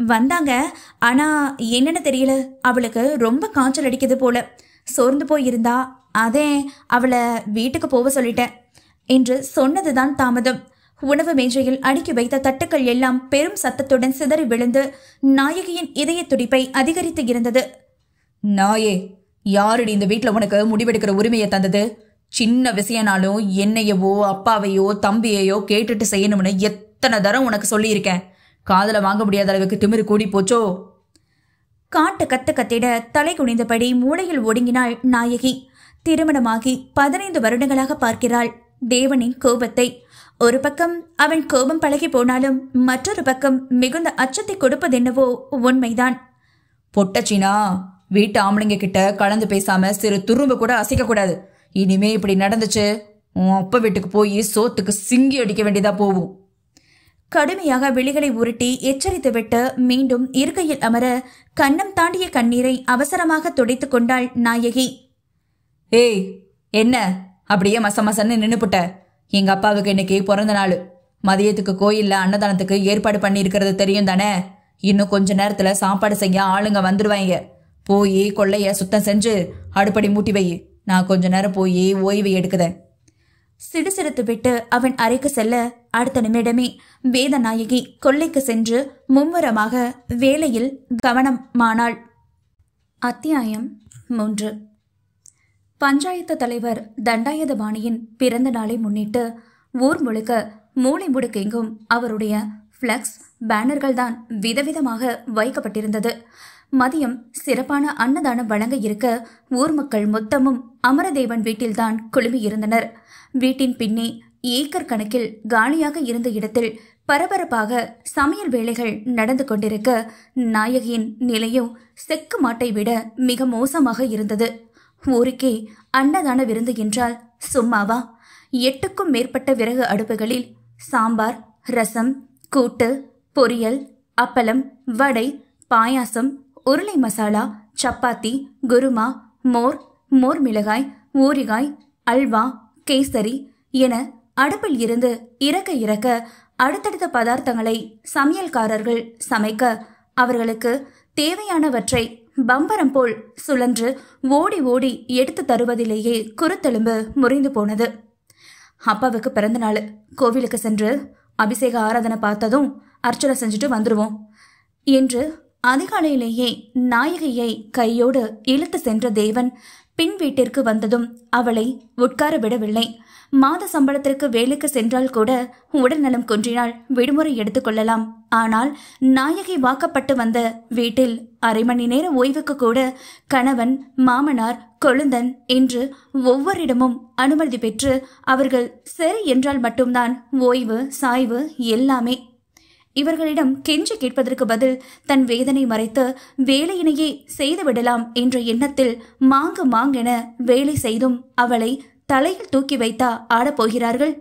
வந்தாங்க, ஆனா என்னன்னு தெரியல, அவளுக்கு ரொம்ப காய்ச்சல் அடிக்குது போல, சோர்ந்து போயிருந்தா, அதே அவளை வீட்டுக்கு போக சொல்லிட்டேன் என்று சொன்னதுதான் தாமதம். உணவு மேஜையில் அடுக்கி வைத்த தட்டுக்கள் எல்லாம் பெரும் சத்தத்துடன் சிதறி விழுந்து நாயகியின் இதய துடிப்பை அதிகரித்து இருந்தது. நாயே, யாருடி இந்த வீட்டுல உனக்கு முடிவெடுக்கிற உரிமையை தந்தது? சின்ன விஷயனாலும் என்னையவோ அப்பாவையோ தம்பியையோ கேட்டுட்டு செய்யணும்னு எத்தனை தரம் உனக்கு சொல்லியிருக்கேன். காதல வாங்க முடியாத அளவுக்கு திமிரு கூடி போச்சோ? காட்டு கத்து கத்திட தலை குனிந்தபடி மூளையில் ஒடுங்கினாள் நாயகி. திருமணமாகி 15 வருடங்களாக பார்க்கிறாள் தேவனின் கோபத்தை. ஒரு பக்கம் அவன் கோபம் பழகி போனாலும் மற்றொரு பக்கம் மிகுந்த அச்சத்தை கொடுப்பதென்னவோ உண்மைதான். பொட்டச்சினா, வீட்டு ஆம்பளைங்க கிட்ட கலந்து பேசாம சிறு துரும்பு கூட அசைக்க கூடாது. இனிமே இப்படி நடந்துச்சு, உன் அப்பா வீட்டுக்கு போய் சோத்துக்கு சிங்கி அடிக்க வேண்டியதா போகும். கடுமையாக விழிகளை உருட்டி எச்சரித்துவிட்டு மீண்டும் இருக்கையில் அமர கன்னம் தாண்டிய கண்ணீரை அவசரமாக துடைத்து கொண்டாள் நாயகி. ஏய், என்ன அப்படியே மசமசன்னு நின்னுப்புட்ட? எங்க அப்பாவுக்கு இன்னைக்கு பிறந்த நாள். மதியத்துக்கு கோயில்ல அன்னதானத்துக்கு ஏற்பாடு பண்ணி இருக்கிறது தெரியும் தானே? இன்னும் கொஞ்ச நேரத்துல சாப்பாடு செய்ய ஆளுங்க வந்துடுவாங்க. போய் கொள்ளைய சுத்தம் செஞ்சு அடுப்படி மூட்டி வை. நான் கொஞ்ச நேரம் போய் ஓய்வு எடுக்குதேன். சிடுசிடுத்து விட்டு அவன் அறைக்கு செல்ல அடுத்த நிமிடமே வேதநாயகி கொள்ளைக்கு சென்று மும்முரமாக வேலையில் கவனமானாள். அத்தியாயம் 3. பஞ்சாயத்து தலைவர் தண்டாயுதபாணியின் பிறந்த நாளை முன்னிட்டு ஊர் முழுக்க மூளை முடுக்கெங்கும் அவருடைய ஃப்ளக்ஸ் பேனர்கள் தான் விதவிதமாக வைக்கப்பட்டிருந்தது. மதியம் சிறப்பான அன்னதானம் வழங்க இருக்க ஊர் மக்கள் மொத்தமும் அமரதேவன் வீட்டில்தான் குழுமியிருந்தனர். வீட்டின் பின்னே ஏக்கர் கணக்கில் காலியாக இருந்த இடத்தில் பரபரப்பாக சமையல் வேலைகள் நடந்து கொண்டிருக்க நாயகியின் நிலையோ செக்கு மாட்டை விட மிக மோசமாக இருந்தது. ஊருக்கே அன்னதான விருந்து என்றால் சும்மாவா? 8க்கும் மேற்பட்ட விறகு அடுப்புகளில் சாம்பார், ரசம், கூட்டு, பொரியல், அப்பளம், வடை, பாயாசம், உருளை மசாலா, சப்பாத்தி, குருமா, மோர், மோர் மிளகாய், ஊறுகாய், அல்வா, கேசரி என அடுப்பில் இருந்து இறக்க இறக்க அடுத்தடுத்த பதார்த்தங்களை சமையல்காரர்கள் சமைக்க அவர்களுக்கு தேவையானவற்றை பம்பரம் போல் சுழன்று ஓடி ஓடி எடுத்து தருவதிலேயே குருத்தெலும்பு முறிந்து போனது. அப்பாவுக்கு பிறந்த நாள், கோவிலுக்கு சென்று அபிஷேக ஆராதனை பார்த்ததும் அர்ச்சனை செஞ்சுட்டு வந்துடுவோம் என்று அதிகாலையிலேயே நாயகியை கையோடு இழுத்து சென்ற தேவன் பின் வீட்டிற்கு வந்ததும் அவளை உட்கார விடவில்லை. மாத சம்பளத்திற்கு வேலைக்கு சென்றால் கூட உடல்நலம் குன்றினால் விடுமுறை எடுத்துக்கொள்ளலாம். ஆனால் நாயகி வாக்கப்பட்டு வந்த வீட்டில் அரை மணி நேர ஓய்வுக்கு கூட கணவன், மாமனார், கொழுந்தன் என்று ஒவ்வொருடமும் அனுமதி பெற்று அவர்கள் சரி என்றால் மட்டும்தான் ஓய்வு, சாய்வு எல்லாமே. இவர்களிடம் கெஞ்சி கேட்பதற்கு பதில் தன் வேதனை மறைத்து வேலையினையே செய்துவிடலாம் என்ற எண்ணத்தில் மாங்கென வேலை செய்தும் அவளை தலையில் தூக்கி வைத்தா ஆடப்போகிறார்கள்?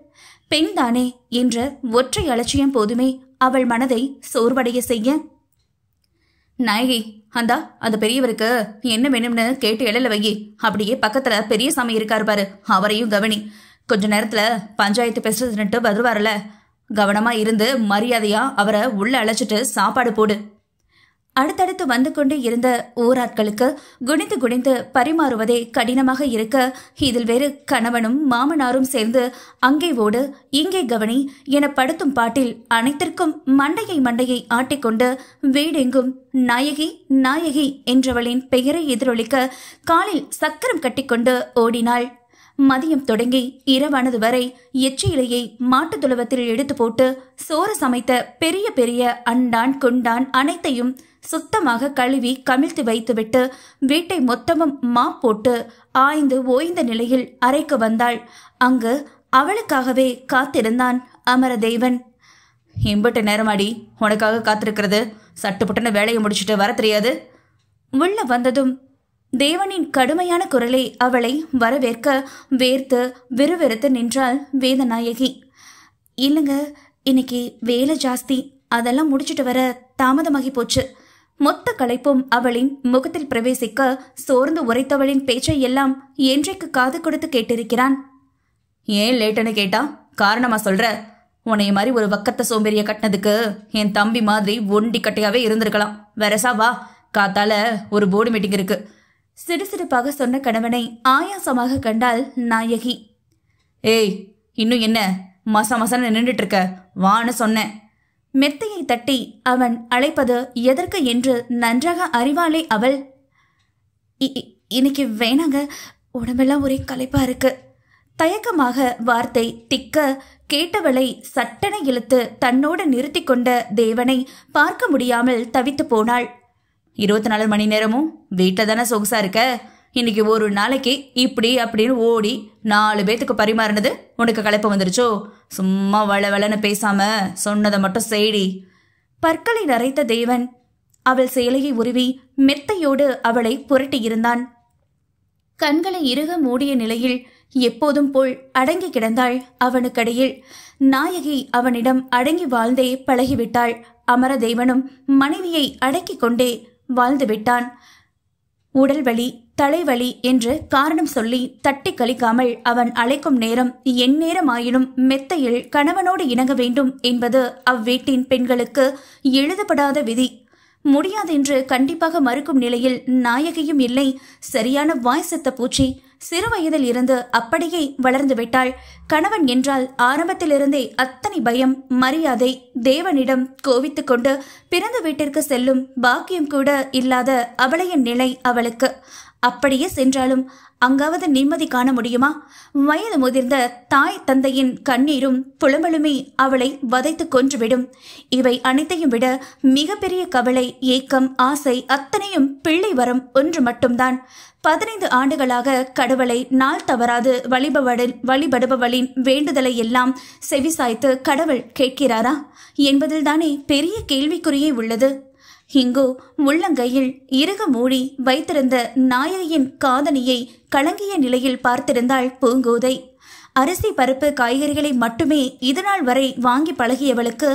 பெண்தானே என்ற ஒற்றை அலட்சியம் போதுமே அவள் மனதை சோர்வடைய செய்ய. நாயகி, அந்த பெரியவருக்கு என்ன வேணும்னு கேட்டு எழல வை. அப்படியே பக்கத்துல பெரிய சாமி இருக்காரு பாரு, அவரையும் கவனி. கொஞ்ச நேரத்துல பஞ்சாயத்து பிரசிடென்ட் வருவார்ல, கவனமா இருந்து மரியாதையா அவரை உள்ள அழைச்சிட்டு சாப்பாடு போடு. அடுத்தடுத்து வந்து கொண்டே இருந்த ஊராட்களுக்கு குனிந்து குனிந்து பரிமாறுவதே கடினமாக இருக்க, இதில் வேறு கணவனும் மாமனாரும் சேர்ந்து அங்கே ஓடு இங்கே கவனி என படுத்தும் பாட்டில் அனைத்திற்கும் மண்டையை ஆட்டிக்கொண்டு வீடெங்கும் நாயகி நாயகி என்றவளின் பெயரை எதிரொலிக்க காலில் சக்கரம் கட்டிக்கொண்டு ஓடினாள். மதியம் தொடங்கி இரவானது வரை எச்சியிலையை மாட்டு துளவத்தில் எடுத்து போட்டு சோறு சமைத்த பெரிய பெரிய அண்டான் குண்டான் அனைத்தையும் சுத்தமாக கழுவி கமிழ்த்து வைத்துவிட்டு வீட்டை மொத்தமும் மாப் போட்டு ஆய்ந்து ஓய்ந்த நிலையில் அறைக்கு வந்தாள். அங்கு அவளுக்காகவே காத்திருந்தான் அமரதேவன். இம்பட்டு நேரமாடி உனக்காக காத்திருக்கிறது? சட்டுப்பட்டுன்னு வேலையை முடிச்சுட்டு வர தெரியாது? உள்ள வந்ததும் தேவனின் கடுமையான குரலை அவளை வரவேற்க வேர்த்து விறுவிறுத்து நின்றாள் வேதநாயகி. இல்லைங்க, இன்னைக்கு வேலை ஜாஸ்தி, அதெல்லாம் முடிச்சுட்டு வர தாமதமாகி போச்சு. மொத்த களைப்பும் அவளின் முகத்தில் பிரவேசிக்க சோர்ந்து உரைத்தவளின் பேச்சை எல்லாம் என்றைக்கு காது கொடுத்து கேட்டிருக்கிறான். ஏன் லேட்டுன்னு கேட்டா காரணமா சொல்ற? உன்னைய மாதிரி ஒரு வக்கத்த சோம்பேறிய கட்டினதுக்கு என் தம்பி மாதிரி ஒண்டி கட்டையாவே இருந்திருக்கலாம். வேறசா வா, காத்தால ஒரு போர்டு மீட்டிங் இருக்கு. சிடுசிடுப்பாக சொன்ன கணவனை ஆயாசமாக கண்டாள் நாயகி. ஏய், இன்னும் என்ன மசா மசான்னு நின்றுட்டு இருக்க? வான்னு சொன்னேன். மெத்தையை தட்டி அவன் அழைப்பது எதற்கு என்று நன்றாக அறிவாளே அவள். இன்னைக்கு வேணாங்க, உடம்பெல்லாம் ஒரே களைப்பா இருக்கு. தயக்கமாக வார்த்தை திக்க கேட்டவளை சட்டென இழுத்து தன்னோடு நிறுத்தி கொண்ட தேவனை பார்க்க முடியாமல் தவித்து போனாள். 24 மணி நேரமும் வீட்டில் தானே சொகுசா இருக்க. இன்னைக்கு ஒரு நாளைக்கு இப்படி அப்படின்னு ஓடி 4 பேத்துக்கு பரிமாறினது உனக்கு களைப்பு வந்துருச்சோ? சும்மா வளன்னு பேசாம சொன்னதை மட்டும் செய்டி. பற்களை நரைத்த தேவன் அவள் சேலையை உருவி மெத்தையோடு அவளை புரட்டியிருந்தான். கண்களை இறுக மூடிய நிலையில் எப்போதும் போல் அடங்கி கிடந்தாள் அவனுக்கடையில். நாயகி அவனிடம் அடங்கி வாழ்ந்தே பழகிவிட்டாள். அமரதேவனும் மனைவியை அடக்கி கொண்டே வாழ்ந்து விட்டான். உடல் வலி தலைவலி என்று காரணம் சொல்லி தட்டி கழிக்காமல் அவன் அழைக்கும் நேரம் எந்நேரமாயினும் மெத்தையில் கணவனோடு இணங்க வேண்டும் என்பது அவ்வீட்டின் பெண்களுக்கு எழுதப்படாத விதி. முடியாதென்று கண்டிப்பாக மறுக்கும் நிலையில் நாயகியும் இல்லை. சரியான வாய் செத்த பூச்சி. சிறு வயதில் இருந்து அப்படியே வளர்ந்து விட்டாள். கணவன் என்றால் ஆரம்பத்திலிருந்தே அத்தனை பயம் மரியாதை. தேவனிடம் கோவித்து கொண்டு பிறந்த வீட்டிற்கு செல்லும் பாக்கியம் கூட இல்லாத அவளையின் நிலை அவளுக்கு. அப்படியே சென்றாலும் அங்காவது நிம்மதி காண முடியுமா? வயது முதிர்ந்த தாய் தந்தையின் கண்ணீரும் புலம்பலுமே அவளை வதைத்து கொன்றுவிடும். இவை அனைத்தையும் விட மிகப்பெரிய கவலை, ஏக்கம், ஆசை அத்தனையும் பிள்ளை வரம் ஒன்று மட்டும்தான். 15 ஆண்டுகளாக கடவுளை நாள் தவறாது வழிபடுபவளின் வேண்டுதலை எல்லாம் செவிசாய்த்து கடவுள் கேட்கிறாரா என்பதில்தானே பெரிய கேள்விக்குறியே உள்ளது. இங்கோ உள்ளங்கையில் இறுக மூடி வைத்திருந்த நாயகியின் காதணியை கலங்கிய நிலையில் பார்த்திருந்தாள் பூங்கோதை. அரிசி பருப்பு காய்கறிகளை மட்டுமே இதுநாள் வரை வாங்கி பழகியவளுக்கு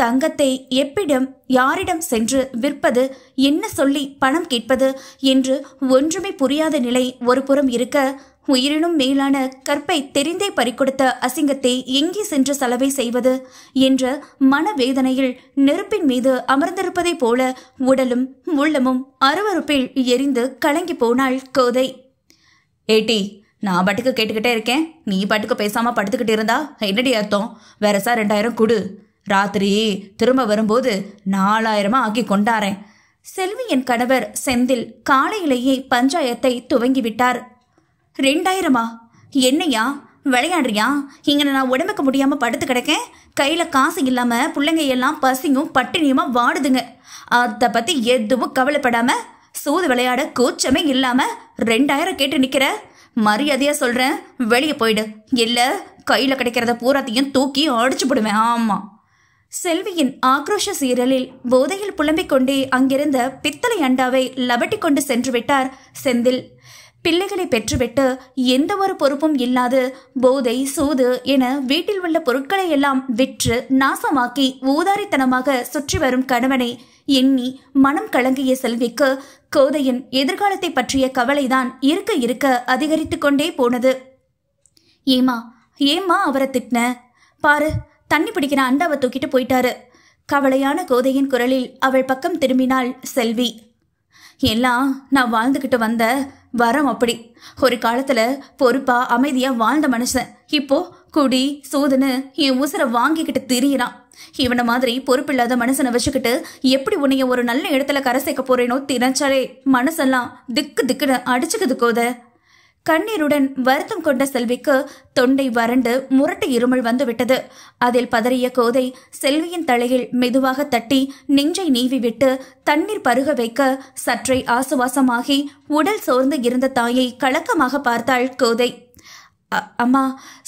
தங்கத்தை எப்பிடம் யாரிடம் சென்று விற்பது, என்ன சொல்லி பணம் கேட்பது என்று ஒன்றுமே புரியாத நிலை ஒரு புறம் இருக்க, உயிரினும் மேலான கற்பை தெரிந்தே பறிக்கொடுத்த அசிங்கத்தை எங்கே சென்று செலவை செய்வது என்ற மனவேதனையில் நெருப்பின் மீது அமர்ந்திருப்பதைப் போல உடலும் உள்ளமும் அருவருப்பில் எரிந்து கலங்கி போனாள் கோதை. ஏட்டி, நான் பாட்டுக்கு கேட்டுக்கிட்டே இருக்கேன், நீ பாட்டுக்கு பேசாம படுத்துக்கிட்டு இருந்தா என்னடி அர்த்தம்? வேறசா 2000 கொடு, ராத்திரி திரும்ப வரும்போது 4000 ஆக்கி கொண்டாரேன். செல்வியின் கணவர் செந்தில் காலையிலேயே பஞ்சாயத்தை துவங்கிவிட்டார். 2000? என்னையா விளையாடுறியா? இங்க நான் உடம்புக்கு முடியாம படுத்து கிடக்கேன். கையில காசு இல்லாம பிள்ளைங்க எல்லாம் பசியும் பட்டினியுமா வாடுதுங்க. அதை பத்தி எதுவும் கவலைப்படாம சூது விளையாட கூச்சமே இல்லாம 2000 கேட்டு நிக்கிற. மரியாதையா சொல்றேன், வெளியே போயிடு. இல்ல கையில கிடைக்கிறத பூராத்தையும் தூக்கி அடிச்சு போடுவேன். ஆமா. செல்வியின் ஆக்ரோஷ சீரலில் போதையில் புலம்பிக் கொண்டே அங்கிருந்த பித்தளை அண்டாவை லபட்டி கொண்டு சென்று விட்டார் செந்தில். பிள்ளைகளை பெற்றுவிட்டு எந்த ஒரு பொறுப்பும் இல்லாது போதை சூது என வீட்டில் உள்ள பொருட்களை எல்லாம் விற்று நாசமாக்கி ஊதாரித்தனமாக சுற்றி வரும் கணவனை எண்ணி மனம் கலங்கிய செல்விக்கு கோதையின் எதிர்காலத்தை பற்றிய கவலைதான் இருக்க இருக்க அதிகரித்து கொண்டே போனது. ஏமா அவரை திட்டின பாரு, தண்ணி பிடிக்கிற அண்டாவை தூக்கிட்டு போயிட்டாரு. கவலையான கோதையின் குரலில் அவள் பக்கம் திரும்பினாள் செல்வி. எல்லாம் நான் வாழ்ந்துக்கிட்டு வந்த வரம் அப்படி. ஒரு காலத்துல பொறுப்பா அமைதியா வாழ்ந்த மனுஷன் இப்போ குடி சூதுன்னு என் உசுரை வாங்கிக்கிட்டு திரியிறான். இவனை மாதிரி பொறுப்பில்லாத மனுஷனை வச்சுக்கிட்டு எப்படி உன்னைய ஒரு நல்ல இடத்துல கரை சேர்க்க போறேனோ தினச்சாலே மனசெல்லாம் திக்கு திக்குன்னு அடிச்சுக்குது கோத. கண்ணீருடன் வருத்தம் கொண்ட செல்விக்கு தொண்டை வறண்டு முரட்டு இருமல் வந்துவிட்டது. அதில் பதறிய கோதை செல்வியின் தலையில் மெதுவாக தட்டி நெஞ்சை நீவி விட்டு தண்ணீர் பருக வைக்க சற்றை ஆசுவாசமாகி உடல் சோர்ந்து இருந்த தாயை கலக்கமாக பார்த்தாள் கோதை. அம்மா,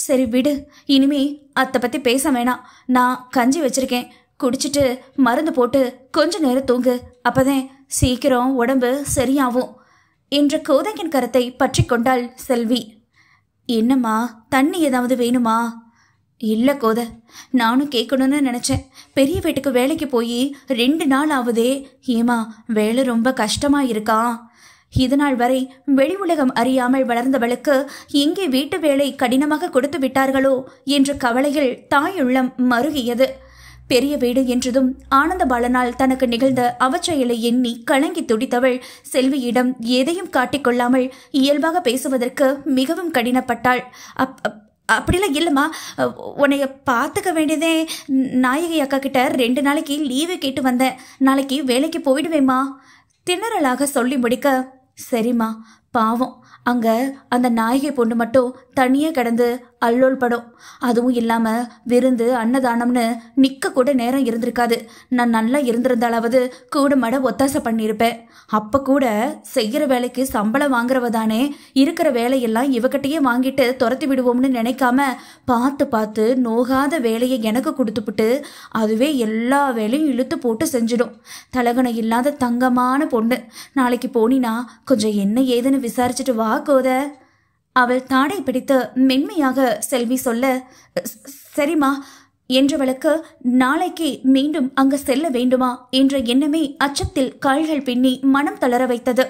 சரி விடு, இனிமே அத்தை பத்தி பேச வேணாம். நான் கஞ்சி வச்சிருக்கேன், குடிச்சிட்டு மருந்து போட்டு கொஞ்ச நேரம் தூங்கு, அப்பதான் சீக்கிரம் உடம்பு சரியாகும் என்ற கோதையின் கரத்தை பற்றி கொண்டாள் செல்வி. என்னம்மா, தண்ணி ஏதாவது வேணுமா? இல்லை கோதை, நானும் கேட்கணும்னு நினச்சேன். பெரிய வீட்டுக்கு வேலைக்கு போய் 2 நாள் ஆகுதே. ஏமா, வேலை ரொம்ப கஷ்டமா இருக்கா? இதுநாள் வரை வெளி உலகம் அறியாமல் வளர்ந்தவளுக்கு எங்கே வீட்டு வேலை கடினமாக கொடுத்து விட்டார்களோ என்ற கவலையில் தாயுள்ளம் மருகியது. பெரிய வீடு என்றதும் ஆனந்தபாலனால் தனக்கு நிகழ்ந்த அவச்செயலை எண்ணி கலங்கி துடித்தவள் செல்வியிடம் எதையும் காட்டிக்கொள்ளாமல் இயல்பாக பேசுவதற்கு மிகவும் கடினப்பட்டாள். அப்படிலாம் இல்லைம்மா, உன்னைய பார்த்துக்க வேண்டியதே. நாயகி அக்கா கிட்ட 2 நாளைக்கு லீவு கேட்டு வந்தேன், நாளைக்கு வேலைக்கு போயிடுவேம்மா திணறலாக சொல்லி முடிக்க, சரிம்மா, பாவம் அங்க அந்த நாயகி பொண்ணு மட்டும் தனியே கிடந்து அல்லோல் படும். அதுவும் இல்லாம விருந்து அன்னதானம்னு நிக்க கூட நேரம் இருந்திருக்காது. நான் நல்லா இருந்திருந்தாலாவது கூட மட ஒத்தாசை பண்ணியிருப்பேன். அப்ப கூட செய்யற வேலைக்கு சம்பளம் வாங்குறவ தானே, இருக்கிற வேலையெல்லாம் இவகிட்டயே வாங்கிட்டு துரத்தி விடுவோம்னு நினைக்காம பார்த்து பார்த்து நோகாத வேலையை எனக்கு கொடுத்துப்புட்டு அதுவே எல்லா வேலையும் இழுத்து போட்டு செஞ்சிடும். தலகணை இல்லாத தங்கமான பொண்ணு. நாளைக்கு போனினா கொஞ்சம் என்ன ஏதுன்னு விசாரிச்சுட்டு வா கோத. அவள் தாடை பிடித்து மென்மையாக செல்வி சொல்ல, சரிம்மா என்றவளுக்கு நாளைக்கு மீண்டும் அங்கு செல்ல வேண்டுமா என்ற எண்ணமே அச்சத்தில் கால்கள் பின்னி மனம் தளர வைத்தது.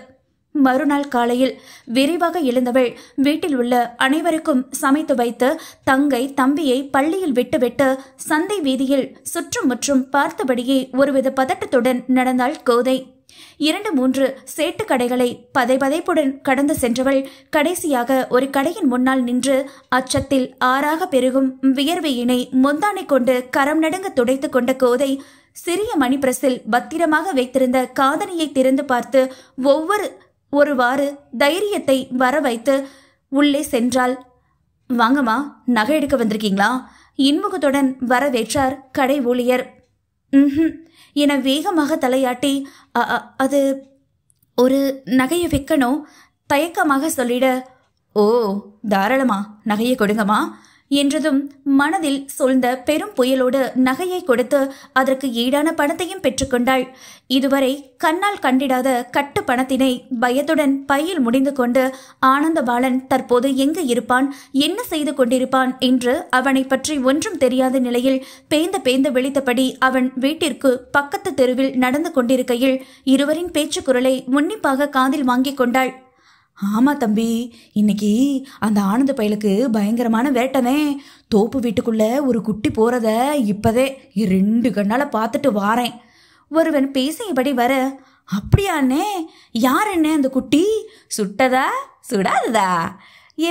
மறுநாள் காலையில் விரைவாக எழுந்தவள் வீட்டில் உள்ள அனைவருக்கும் சமைத்து வைத்து தங்கை தம்பியை பள்ளியில் விட்டுவிட்டு சந்தை வீதியில் சுற்றும் முற்றும் பார்த்தபடியே ஒருவித பதட்டத்துடன் நடந்தாள் கோதை. 2-3 சேட்டு கடைகளை பதைபதைப்புடன் கடந்து சென்றவள் கடைசியாக ஒரு கடையின் முன்னால் நின்று அச்சத்தில் ஆறாக பெருகும் வியர்வையினை முந்தானை கொண்டு கரம் நடுங்க துடைத்து கொண்ட கோதை சிறிய மணி பிரஸில் பத்திரமாக வைத்திருந்த காதணியை திறந்து பார்த்து ஒருவாறு தைரியத்தை வர வைத்து உள்ளே சென்றாள். வாங்கம்மா, நகை எடுக்க வந்திருக்கீங்களா? இன்முகத்துடன் வரவேற்றார் கடை ஊழியர். என வேகமாக தலையாட்டி, அது ஒரு நகையை விற்கணும் தயக்கமாக சொல்லிட, ஓ தாராளமா, நகையை கொடுங்கம்மா என்றதும் மனதில் சூழ்ந்த பெரும் புயலோடு நகையை கொடுத்து அதற்கு ஈடான பணத்தையும் பெற்றுக்கொண்டாள். இதுவரை கண்ணால் கண்டிடாத கட்டு பணத்தினை பயத்துடன் பையில் முடிந்து கொண்டு ஆனந்தபாலன் தற்போது எங்கு இருப்பான், என்ன செய்து கொண்டிருப்பான் என்று அவனை பற்றி ஒன்றும் தெரியாத நிலையில் பேந்த விழித்தபடி அவன் வீட்டிற்கு பக்கத்து தெருவில் நடந்து கொண்டிருக்கையில் இருவரின் பேச்சு குரலை உன்னிப்பாக காதில் வாங்கிக் கொண்டாள். ஆமா தம்பி, இன்னைக்கு அந்த ஆனந்த பயலுக்கு பயங்கரமான வேட்டனே. தோப்பு வீட்டுக்குள்ள ஒரு குட்டி போறத இப்பதே 2 கண்ணால பார்த்துட்டு வாரேன். ஒருவன் பேசியபடி வர, அப்படியாண்ணே, யார் அண்ணே அந்த குட்டி? சுட்டதா சுடாததா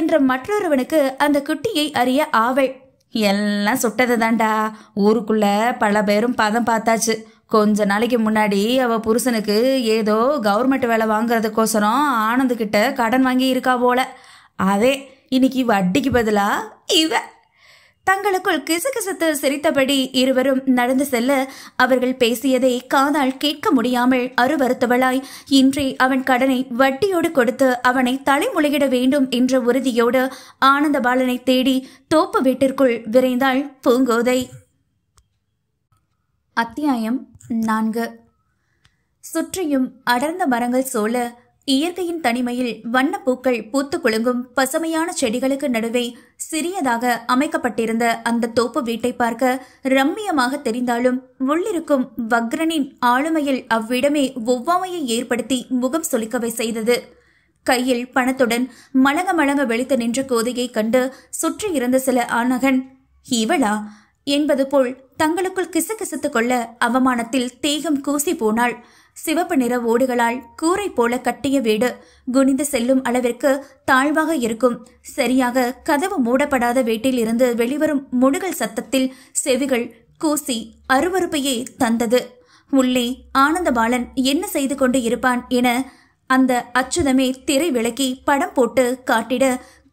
என்ற மற்றொருவனுக்கு அந்த குட்டியை அறிய ஆவல். எல்லாம் சுட்டது தாண்டா, ஊருக்குள்ள பல பேரும் பதம் பார்த்தாச்சு. கொஞ்ச நாளைக்கு முன்னாடி அவ புருஷனுக்கு ஏதோ கவர்மெண்ட் வேலை வாங்குறதுக்கோசரம் ஆனந்துகிட்ட கடன் வாங்கி இருக்கா போல. அதே இன்னைக்கு வட்டிக்கு பதிலா இவ. தங்களுக்குள் கிசுகிசுத்து சிரித்தபடி இருவரும் நடந்து செல்ல அவர்கள் பேசியதை காதால் கேட்க முடியாமல் அருவருத்தவளாய் இன்றே அவன் கடனை வட்டியோடு கொடுத்து அவனை தலைமுழுகிட வேண்டும் என்ற உறுதியோடு ஆனந்தபாலனை தேடி தோப்பு வீட்டிற்குள் விரைந்தாள் பூங்கோதை. அத்தியாயம் 4. சுற்றியும் அடர்ந்த மரங்கள் சோழ இயற்கையின் தனிமையில் வண்ணப்பூக்கள் பூத்து குலுங்கும் பசுமையான செடிகளுக்கு நடுவே சிறியதாக அமைக்கப்பட்டிருந்த அந்த தோப்பு வீட்டை பார்க்க ரம்மியமாக தெரிந்தாலும் உள்ளிருக்கும் வக்ரனின் ஆளுமையில் அவ்விடமே ஒவ்வாமையை ஏற்படுத்தி முகம் சொலிக்கவை செய்தது. கையில் பணத்துடன் மலங்க வெளித்து நின்ற கோதையை கண்டு சுற்றி இருந்த சில ஆணகன், இவளா என்பது போல் தங்களுக்குள் கிசுகிசுத்து கொள்ள அவமானத்தில் தேகம் கூசி போனாள். சிவப்பு நிற ஓடுகளால் கூரை போல கட்டிய வீடு குனிந்து செல்லும் அளவிற்கு தாழ்வாக இருக்கும். சரியாக கதவு மூடப்படாத வீட்டில் இருந்து வெளிவரும் முடுகல் சத்தத்தில் செவிகள் கூசி அருவருப்பையே தந்தது. உள்ளே ஆனந்தபாலன் என்ன செய்து கொண்டு இருப்பான் என அந்த அச்சுதமே திரை விலக்கி படம் போட்டு காட்டிட,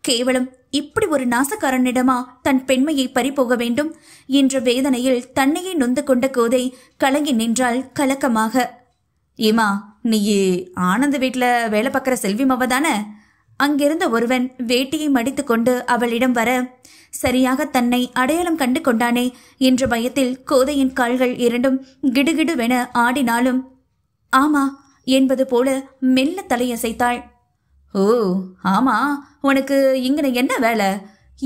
கேவலம் இப்படி ஒரு நாசக்காரனிடமா தன் பெண்மையை பறிபோக வேண்டும் என்ற வேதனையில் தன்னையே நொந்து கொண்ட கோதை கலங்கி நின்றாள் கலக்கமாக. ஏமா, நீ ஆனந்த வீட்டுல வேலை பார்க்குற செல்வி மாவ தானே? அங்கிருந்த ஒருவன் வேட்டியை மடித்து கொண்டு அவளிடம் வர, சரியாக தன்னை அடையாளம் கண்டு கொண்டானே என்ற பயத்தில் கோதையின் கால்கள் இரண்டும் கிடுகிடுவென ஆடினாலும் ஆமா என்பது போல மெல்ல தலையசைத்தாள். ஓ ஆமா, உனக்கு இங்கன என்ன வேலை?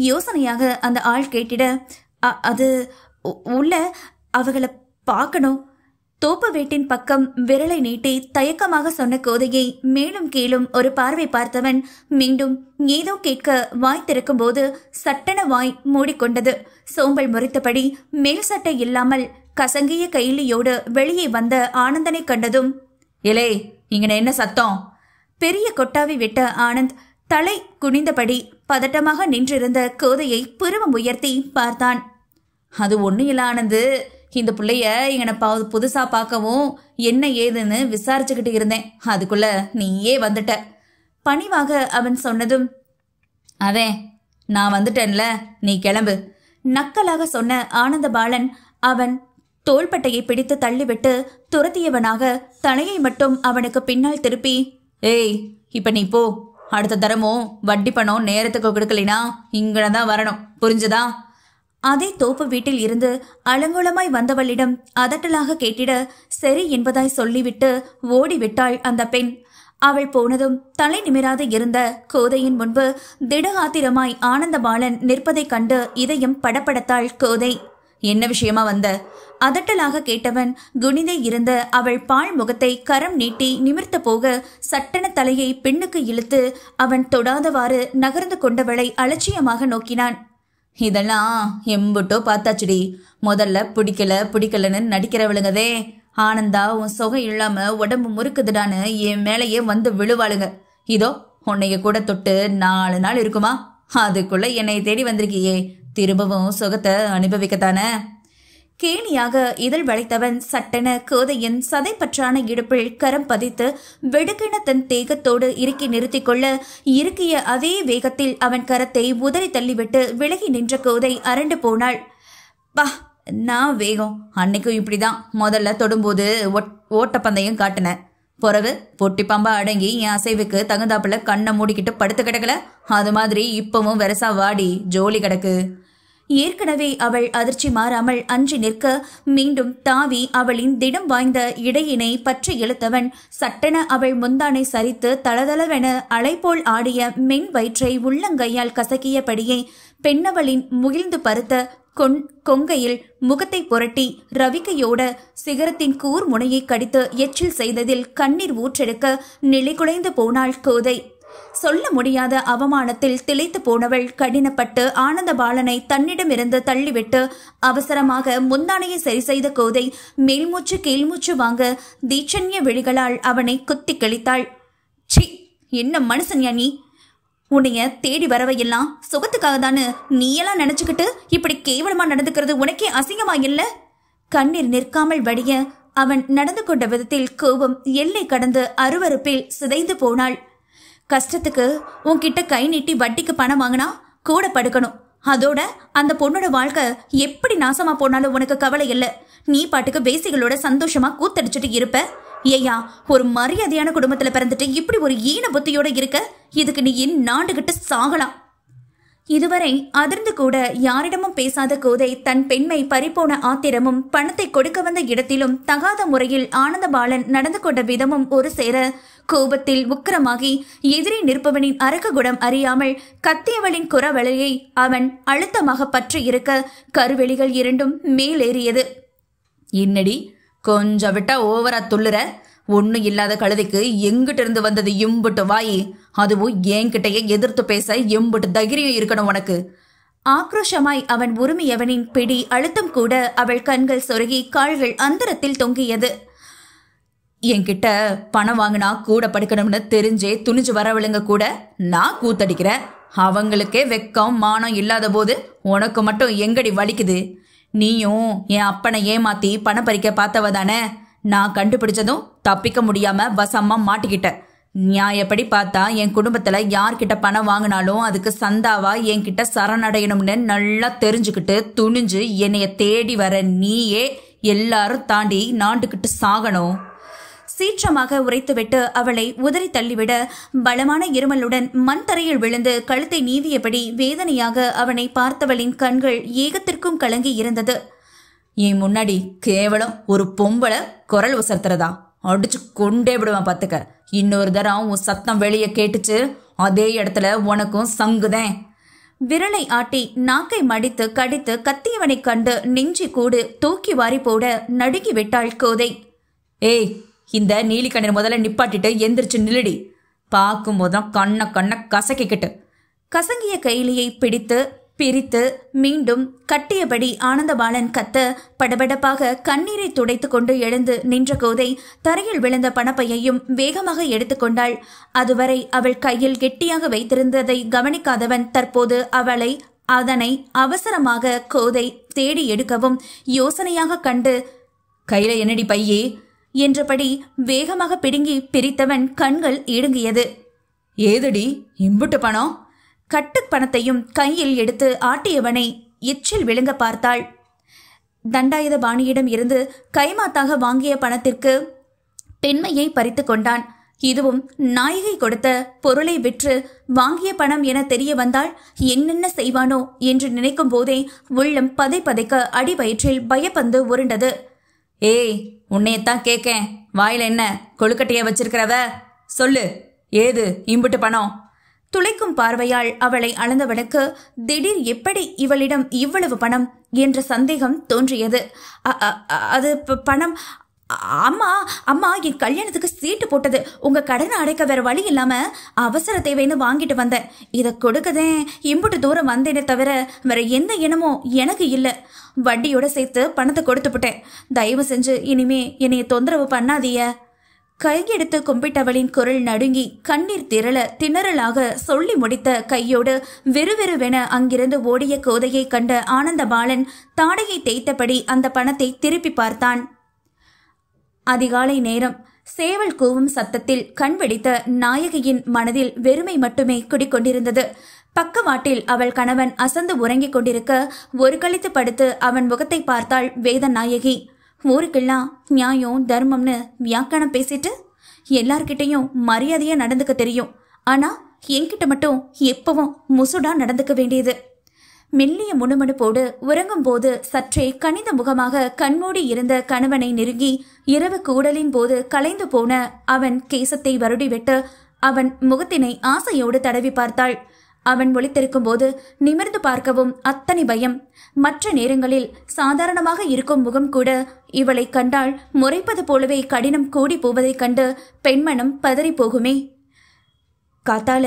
யோசனையாக அந்த ஆள் கேட்டிட, அது உள்ள அவகளை பார்க்கணும். தோப்பு வீட்டின் பக்கம் விரலை நீட்டி தயக்கமாக சொன்ன கோதையை மேலும் கீழும் ஒரு பார்வை பார்த்தவன் மீண்டும் ஏதோ கேட்க வாய் திறக்கும் போது சட்டென வாய் மூடிக்கொண்டது. சோம்பல் முறித்தபடி மேல் சட்டை இல்லாமல் கசங்கிய கைலியோடு வெளியே வந்த ஆனந்தனை கண்டதும், இலே இங்கன என்ன சத்தம்? பெரிய கொட்டாவி விட்ட ஆனந்த் தலை குனிந்தபடி பதட்டமாக நின்றிருந்த கோதையை புருவம் உயர்த்தி பார்த்தான். அது ஒன்றும் இல்லை ஆனந்து, இந்த பிள்ளைய இங்கன புதுசா பார்க்கவும் என்ன ஏதுன்னு விசாரிச்சுக்கிட்டு இருந்தேன். அதுக்குள்ள நீயே வந்துட்ட. பணிவாக அவன் சொன்னதும், அதே நான் வந்துட்டேன்ல, நீ கிளம்பு. நக்கலாக சொன்ன ஆனந்த பாலன் அவன் தோள்பட்டையை பிடித்து தள்ளிவிட்டு துரத்தியவனாக தலையை மட்டும் அவனுக்கு பின்னால் திருப்பி, ஏய் இப்ப நீ போ. அடுத்த தரமும் வட்டி பணம் நேரத்துக்கு கொடுக்கலினா இங்கதான் வரணும், புரிஞ்சுதா? அதே தோப்பு வீட்டில் இருந்து அலங்கோலமாய் வந்தவளிடம் அதட்டலாக கேட்டிட சரி என்பதாய் சொல்லிவிட்டு ஓடிவிட்டாள் அந்த பெண். அவள் போனதும் தலை நிமிராது இருந்த கோதையின் முன்பு திட ஆத்திரமாய் ஆனந்த பாலன் நிற்பதைக் கண்டு இதயம் படபடத்தாள் கோதை. என்ன விஷயமா வந்த? அதட்டலாக கேட்டவன் குனிதே இருந்த அவள் பால் முகத்தை கரம் நீட்டி நிமிர்த்த போக சட்டென தலையை பின்னுக்கு இழுத்து அவன் தொடாதவாறு நகர்ந்து கொண்டவளை அலட்சியமாக நோக்கினான். இதெல்லாம் எம்புட்டோ பார்த்தாச்சுடி. முதல்ல பிடிக்கலன்னு நடிக்கிறவளுங்கதே. ஆனந்தா உன் சொகை இல்லாம உடம்பு முறுக்குதுடான்னு என் மேலேயே வந்து விழுவாளுங்க. இதோ உன்னைய கூட தொட்டு 4 நாள் இருக்குமா? அதுக்குள்ள என்னை தேடி வந்திருக்கியே, திரும்பவும் சுகத்தை அனுபவிக்கத்தானே? கேலியாக இதழ் வளைத்தவன் சட்டென கோதையின் சதைப்பற்றான இடுப்பில் கரம் பதித்து வெடுக்கென தன் தேகத்தோடு இறுக்கி நிறுத்தி கொள்ள இறுக்கிய அதே வேகத்தில் அவன் கரத்தை உதறி தள்ளிவிட்டு விலகி நின்ற கோதை அரண்டு போனாள். பா, நான் வேகம். அன்னைக்கும் இப்படிதான். முதல்ல தொடும்போது ஓட்டப்பந்தயம் காட்டினேன். பிறகு பொட்டி பாம்பா அடங்கி என் அசைவுக்கு தகுந்தாப்புல கண்ணை மூடிக்கிட்டு படுத்து கிடக்கல. அது மாதிரி இப்பவும் வெரசா வாடி ஜோலி கிடக்கு. ஏற்கனவே அவள் அதிர்ச்சி மாறாமல் அஞ்சி நிற்க மீண்டும் தாவி அவளின் திடம் வாய்ந்த இடையினை பற்றி இழுத்தவன் சட்டென அவள் முந்தானை சரித்து தளதளவென அலைபோல் ஆடிய மென் வயிற்றை உள்ளங்கையால் கசக்கியபடியே பெண்ணவளின் முகிழ்ந்து பருத்த கொங்கையில் முகத்தை புரட்டி ரவிக்கையோட சிகரத்தின் கூர் முனையை கடித்து எச்சில் செய்ததில் கண்ணீர் ஊற்றெடுக்க நிலைகுலைந்து போனாள் கோதை. சொல்ல முடியாத அவமானத்தில் திளைத்து போனவள் கடினப்பட்டு ஆனந்த பாலனை தன்னிடமிருந்து தள்ளிவிட்டு அவசரமாக முந்தானையை சரி செய்த கோதை மேல்மூச்சு கீழ்மூச்சு வாங்க தீட்சண்ய விழிகளால் அவனை குத்தி கழித்தாள். சி, என்ன மனுஷன்யா நீ? உன்னைய தேடி வரவையெல்லாம் சுகத்துக்காக தானு நீயெல்லாம் நினைச்சுக்கிட்டு இப்படி கேவலமா நடந்துக்கிறது உனக்கே அசிங்கமா இல்ல? கண்ணீர் நிற்காமல் வடிய அவன் நடந்து கொண்ட விதத்தில் கோபம் எல்லை கடந்து அருவருப்பில் சிதைந்து போனாள். கஷ்டத்துக்கு உன்கிட்ட கை நீட்டி வட்டிக்கு பணம் வாங்கினா கூட படுக்கணும். அதோட அந்த பொண்ணோட வாழ்க்கை எப்படி நாசமா போனாலும் உனக்கு கவலை இல்லை. நீ பாட்டுக்கு பேசிகளோட சந்தோஷமா கூத்தடிச்சுட்டு இருப்ப. ஏயா, ஒரு மரியாதையான குடும்பத்துல பிறந்துட்டு இப்படி ஒரு ஈன புத்தியோட இருக்க, இதுக்கு நீ நாண்டுகிட்டு சாகலாம். இதுவரை அதிர்ந்து கூட யாரிடமும் பேசாத கோதை தன் பெண்மை பறிப்போன ஆத்திரமும் பணத்தை கொடுக்க வந்த இடத்திலும் தகாத முறையில் ஆனந்த பாலன் நடந்து கொண்ட விதமும் ஒரு சேர கோபத்தில் உக்கிரமாகி எதிரே நிற்பவனின் அரக்ககுடம் அறியாமல் கத்தியவளின் குரவலையை அவன் அழுத்தமாக பற்றி இருக்க கருவெளிகள் இரண்டும் மேலேறியது. என்னடி கொஞ்சம் விட்டா ஓவரா துள்ளுற? ஒன்னும் இல்லாத கழுதைக்கு எங்கிட்ட இருந்து வந்தது எம்புட்டு வாயி? அதுவும் என்கிட்டயே எதிர்த்து பேச எம்புட்டு தைரியம் இருக்கணும் உனக்கு. ஆக்ரோஷமாய் அவன் உரிமையவனின் பிடி அழுத்தம் கூட அவள் கண்கள் சொருகி கால்கள் அந்தரத்தில் தொங்கியது. என்கிட்ட பணம் வாங்கினா கூட படுக்கணும்னு தெரிஞ்சே துணிஞ்சு வரவளுங்க கூட நான் கூத்தடிக்கிறேன். அவங்களுக்கே வெக்கம் மானம் இல்லாத போது உனக்கு மட்டும் எங்கடி வலிக்குது? நீயும் என் அப்பனை ஏமாத்தி பணம் பறிக்க பார்த்தவ தானே? நான் கண்டுபிடிச்சதும் தப்பிக்க முடியாம வசமா மாட்டிக்கிட்ட. நியாயப்படி பார்த்தா என் குடும்பத்துல யார்கிட்ட பணம் வாங்கினாலும் அதுக்கு சந்தாவா என்கிட்ட சரணடையணும்னு நல்லா தெரிஞ்சுக்கிட்டு துணிஞ்சு என்னைய தேடி வர நீயே எல்லாரும் தாண்டி நாண்டுகிட்டு சாகணும். சீற்றமாக உரைத்துவிட்டு அவளை உதறி தள்ளிவிட பலமான இருமலுடன் மண் தரையில் விழுந்து கழுத்தை நீவியபடி வேதனையாக அவனை பார்த்தவளின் கண்கள் ஏகத்திற்கும் கலங்கி இருந்தது. என் முன்னாடி கேவலம் ஒரு பொம்பளை குரல் உசர்த்துறதா? அடிச்சு கொண்டே விடுவேன் பார்த்துக்க. இன்னொரு தரம் உன் சத்தம் வெளியே கேட்டுச்சு, அதே இடத்துல உனக்கும் சங்குதேன். விரலை ஆட்டி நாக்கை மடித்து கடித்து கத்தியவனை கண்டு நெஞ்சி கூடு தூக்கி வாரி போட நடுங்கி விட்டாள் கோதை. ஏய், இந்த நீலிக்கண்ணீர் முதல்ல நிப்பாட்டிட்டு எந்திரிச்சு நில்லடி. பார்க்கும் போதும் கண்ண கசக்கிக்கிட்டு. கசங்கிய கைலியை பிடித்து பிரித்து மீண்டும் கட்டியபடி ஆனந்தபாலன் கத்த படபடப்பாக கண்ணீரை துடைத்து கொண்டு எழுந்து நின்ற கோதை தரையில் விழுந்த பணப்பையையும் வேகமாக எடுத்துக்கொண்டாள். அதுவரை அவள் கையில் கெட்டியாக வைத்திருந்ததை கவனிக்காதவன் தற்போது அதனை அவசரமாக கோதை தேடி எடுக்கவும் யோசனையாக கண்டு, கையில என்னடி பையே என்றபடி வேகமாக பிடுங்கி பிரித்தவன் கண்கள் இடுங்கியது. ஏதடி இம்புட்டு பணம்? கட்டு பணத்தையும் கையில் எடுத்து ஆட்டியவனை எச்சில் விழுங்க பார்த்தாள். தண்டாயுத பாணியிடம் இருந்து கைமாத்தாக வாங்கிய பணத்திற்கு பெண்மையை பறித்து கொண்டான். இதுவும் நாயகி கொடுத்த பொருளை விற்று வாங்கிய பணம் என தெரிய வந்தால் என்னென்ன செய்வானோ என்று நினைக்கும் போதே உள்ளம் பதை பதைக்க அடிவயிற்றில் பயப்பந்து உருண்டது. ஏய், உன்னையத்தான் கேக்கேன். வாயில என்ன கொழுக்கட்டைய வச்சிருக்கிறவ? சொல்லு, ஏது இம்புட்டு பணம்? துளைக்கும் பார்வையால் அவளை அளந்தவனுக்கு திடீர் எப்படி இவளிடம் இவ்வளவு பணம் என்ற சந்தேகம் தோன்றியது. அது பணம் அம்மா அம்மா என் கல்யாணத்துக்கு சீட்டு போட்டது. உங்க கடனை அடைக்க வேற வழி இல்லாம அவசர தேவைன்னு வாங்கிட்டு வந்தேன். இதை கொடுக்கதேன் இம்புட்டு தூரம் வந்தேனே தவிர வேற எந்த எண்ணமும் எனக்கு இல்லை. வட்டியோட சேர்த்து பணத்தை கொடுத்துவிட்டேன். தயவு செஞ்சு இனிமே என்னைய தொந்தரவு பண்ணாதீய. கையெடுத்து கும்பிட்டவளின் குரல் நடுங்கி கண்ணீர் திணறலாக சொல்லி முடித்த கையோடு வெறுவெறுவென அங்கிருந்து ஓடிய கோதையை கண்ட ஆனந்தபாலன் தாடையை தேய்த்தபடி அந்த பணத்தை திருப்பி பார்த்தான். அதிகாலை நேரம். சேவல் கூவும் சத்தத்தில் கண் வெடித்த நாயகியின் மனதில் வெறுமை மட்டுமே குடிக்கொண்டிருந்தது. பக்கவாட்டில் அவள் கணவன் அசந்து உறங்கிக் கொண்டிருக்க ஒரு கழித்து படுத்து அவன் முகத்தை பார்த்தாள் வேத நாயகி. ஊருக்கெல்லாம் நியாயம் தர்மம்னு வியாக்கணம் பேசிட்டு எல்லார்கிட்டையும் மரியாதையா நடந்துக்க தெரியும். ஆனா என்கிட்ட மட்டும் எப்பவும் முசுடா நடந்துக்க வேண்டியது. மெல்லிய முணுமுணுப்போடு உறங்கும் போது சற்றே கனிந்த முகமாக கண்மூடி இருந்த கணவனை நெருங்கி இரவு கூடலின் போது கலைந்து போன அவன் கேசத்தை வருடிவிட்டு அவன் முகத்தினை ஆசையோடு தடவி பார்த்தாள். அவன் ஒளித்திருக்கும் போது நிமிர்ந்து பார்க்கவும் அத்தனை பயம். மற்ற நேரங்களில் சாதாரணமாக இருக்கும் முகம் கூட இவளை கண்டால் முறைப்பது போலவே கடினம் கூடி போவதைக் கண்டு பெண்மனம் பதறி போகுமே. காத்தால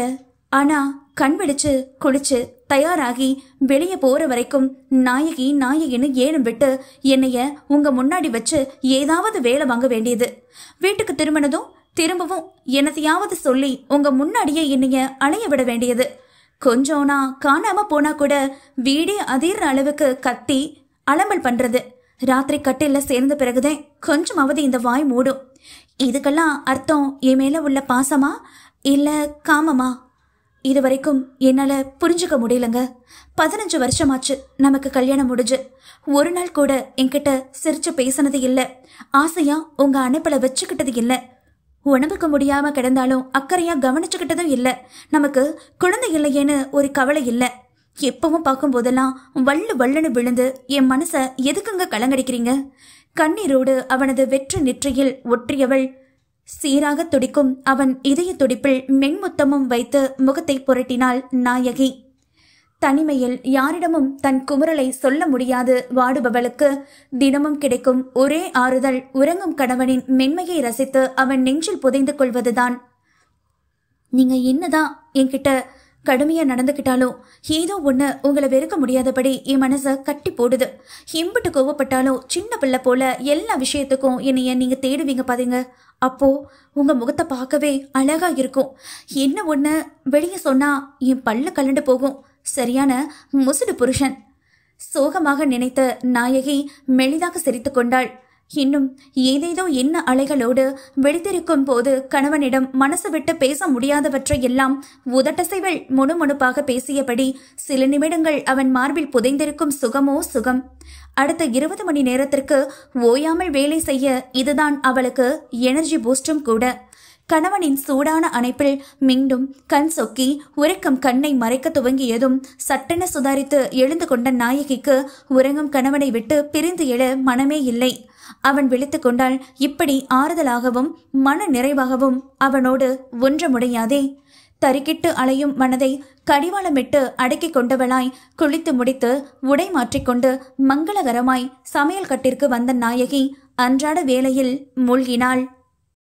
ஆனா கண் விழிச்சு குளிச்சு தயாராகி வெளியே போற வரைக்கும் நாயகின்னு ஏனும் விட்டு என்னைய உங்க முன்னாடி வச்சு ஏதாவது வேலை வாங்க வேண்டியது. வீட்டுக்கு திரும்பினதும் திரும்பவும் என்னத்தையாவது சொல்லி உங்க முன்னாடியே என்னைய அலைய விட வேண்டியது. கொஞ்சம் நான் காணாம போனா கூட வீடே அதிர்ற அளவுக்கு கத்தி அலம்பல் பண்றது. ராத்திரி கட்டில சேர்ந்த பிறகுதான் கொஞ்சமாவது இந்த வாய் மூடும். இதுக்கெல்லாம் அர்த்தம் என் மேல உள்ள பாசமா இல்ல காமமா? இது வரைக்கும் என்னால புரிஞ்சுக்க முடியலங்க. 15 வருஷமாச்சு நமக்கு கல்யாணம் முடிஞ்சு. ஒரு நாள் கூட என்கிட்ட சிரிச்சு பேசினது இல்லை. ஆசையா உங்க அனுப்பல வச்சுக்கிட்டது இல்லை. உடம்புக்கு முடியாம கிடந்தாலும் அக்கறையா கவனிச்சுக்கிட்டதும் இல்லை. நமக்கு குழந்தை இல்லையேன்னு ஒரு கவலை இல்லை. எப்பவும் பார்க்கும் போதெல்லாம் வள்ளுன்னு விழுந்து என் மனச எதுக்குங்க கலங்கடிக்கிறீங்க? கண்ணீரோடு அவனது வெற்று நெற்றியில் ஒற்றியவள் சீராக துடிக்கும் அவன் இதய துடிப்பில் மென்முத்தமும் வைத்து முகத்தை புரட்டினாள் நாயகி. தனிமையில் யாரிடமும் தன் குமுறலை சொல்ல முடியாது வாடுபவளுக்கு தினமும் கிடைக்கும் ஒரே ஆறுதல் உறங்கும் கணவனின் மென்மையை ரசித்து அவன் நெஞ்சில் புதைந்து கொள்வதுதான். நீங்க என்னதான் என்கிட்ட கடுமையா நடந்துக்கிட்டாலும் ஏதோ ஒண்ணு உங்களை வெறுக்க முடியாதபடி என் மனச கட்டி போடுது. எம்பிட்டு கோவப்பட்டாலும் சின்ன பிள்ளை போல எல்லா விஷயத்துக்கும் என்னைய நீங்க தேடுவீங்க பாருங்க. அப்போ உங்க முகத்தை பார்க்கவே அழகா இருக்கும். என்ன ஒண்ணு வெளியே சொன்னா என் பல்ல கலண்டு போகும். சரியான முசுடு புருஷன். சோகமாக நினைத்த நாயகி மெலிதாக சிரித்து கொண்டாள். இன்னும் ஏதேதோ என்ன அலைகளோடு வெடித்திருக்கும் போது கணவனிடம் மனசு விட்டு பேச முடியாதவற்றை எல்லாம் உதட்டசைவில் முணுமுணுப்பாக பேசியபடி சில நிமிடங்கள் அவன் மார்பில் புதைந்திருக்கும் சுகமோ சுகம். அடுத்த 20 மணி நேரத்திற்கு ஓயாமல் வேலை செய்ய இதுதான் அவளுக்கு எனர்ஜி பூஸ்டும் கூட. கணவனின் சூடான அணைப்பில் மீண்டும் கண் சொக்கி உறக்கம் கண்ணை மறைக்க துவங்கியதும் சட்டென சுதாரித்து எழுந்து கொண்ட நாயகிக்கு உறங்கும் கணவனை விட்டு பிரிந்து எழ மனமே இல்லை. அவன் விழித்துக் கொண்டால் இப்படி ஆறுதலாகவும் மன நிறைவாகவும் அவனோடு ஒன்ற முடியாதே. தறிக்கிட்டு அலையும் மனதை கடிவாளமிட்டு அடக்கிக் கொண்டவளாய் குளித்து முடித்து உடை மாற்றிக்கொண்டு மங்களகரமாய் சமையல் கட்டிற்கு வந்த நாயகி அன்றாட வேலையில் மூழ்கினாள்.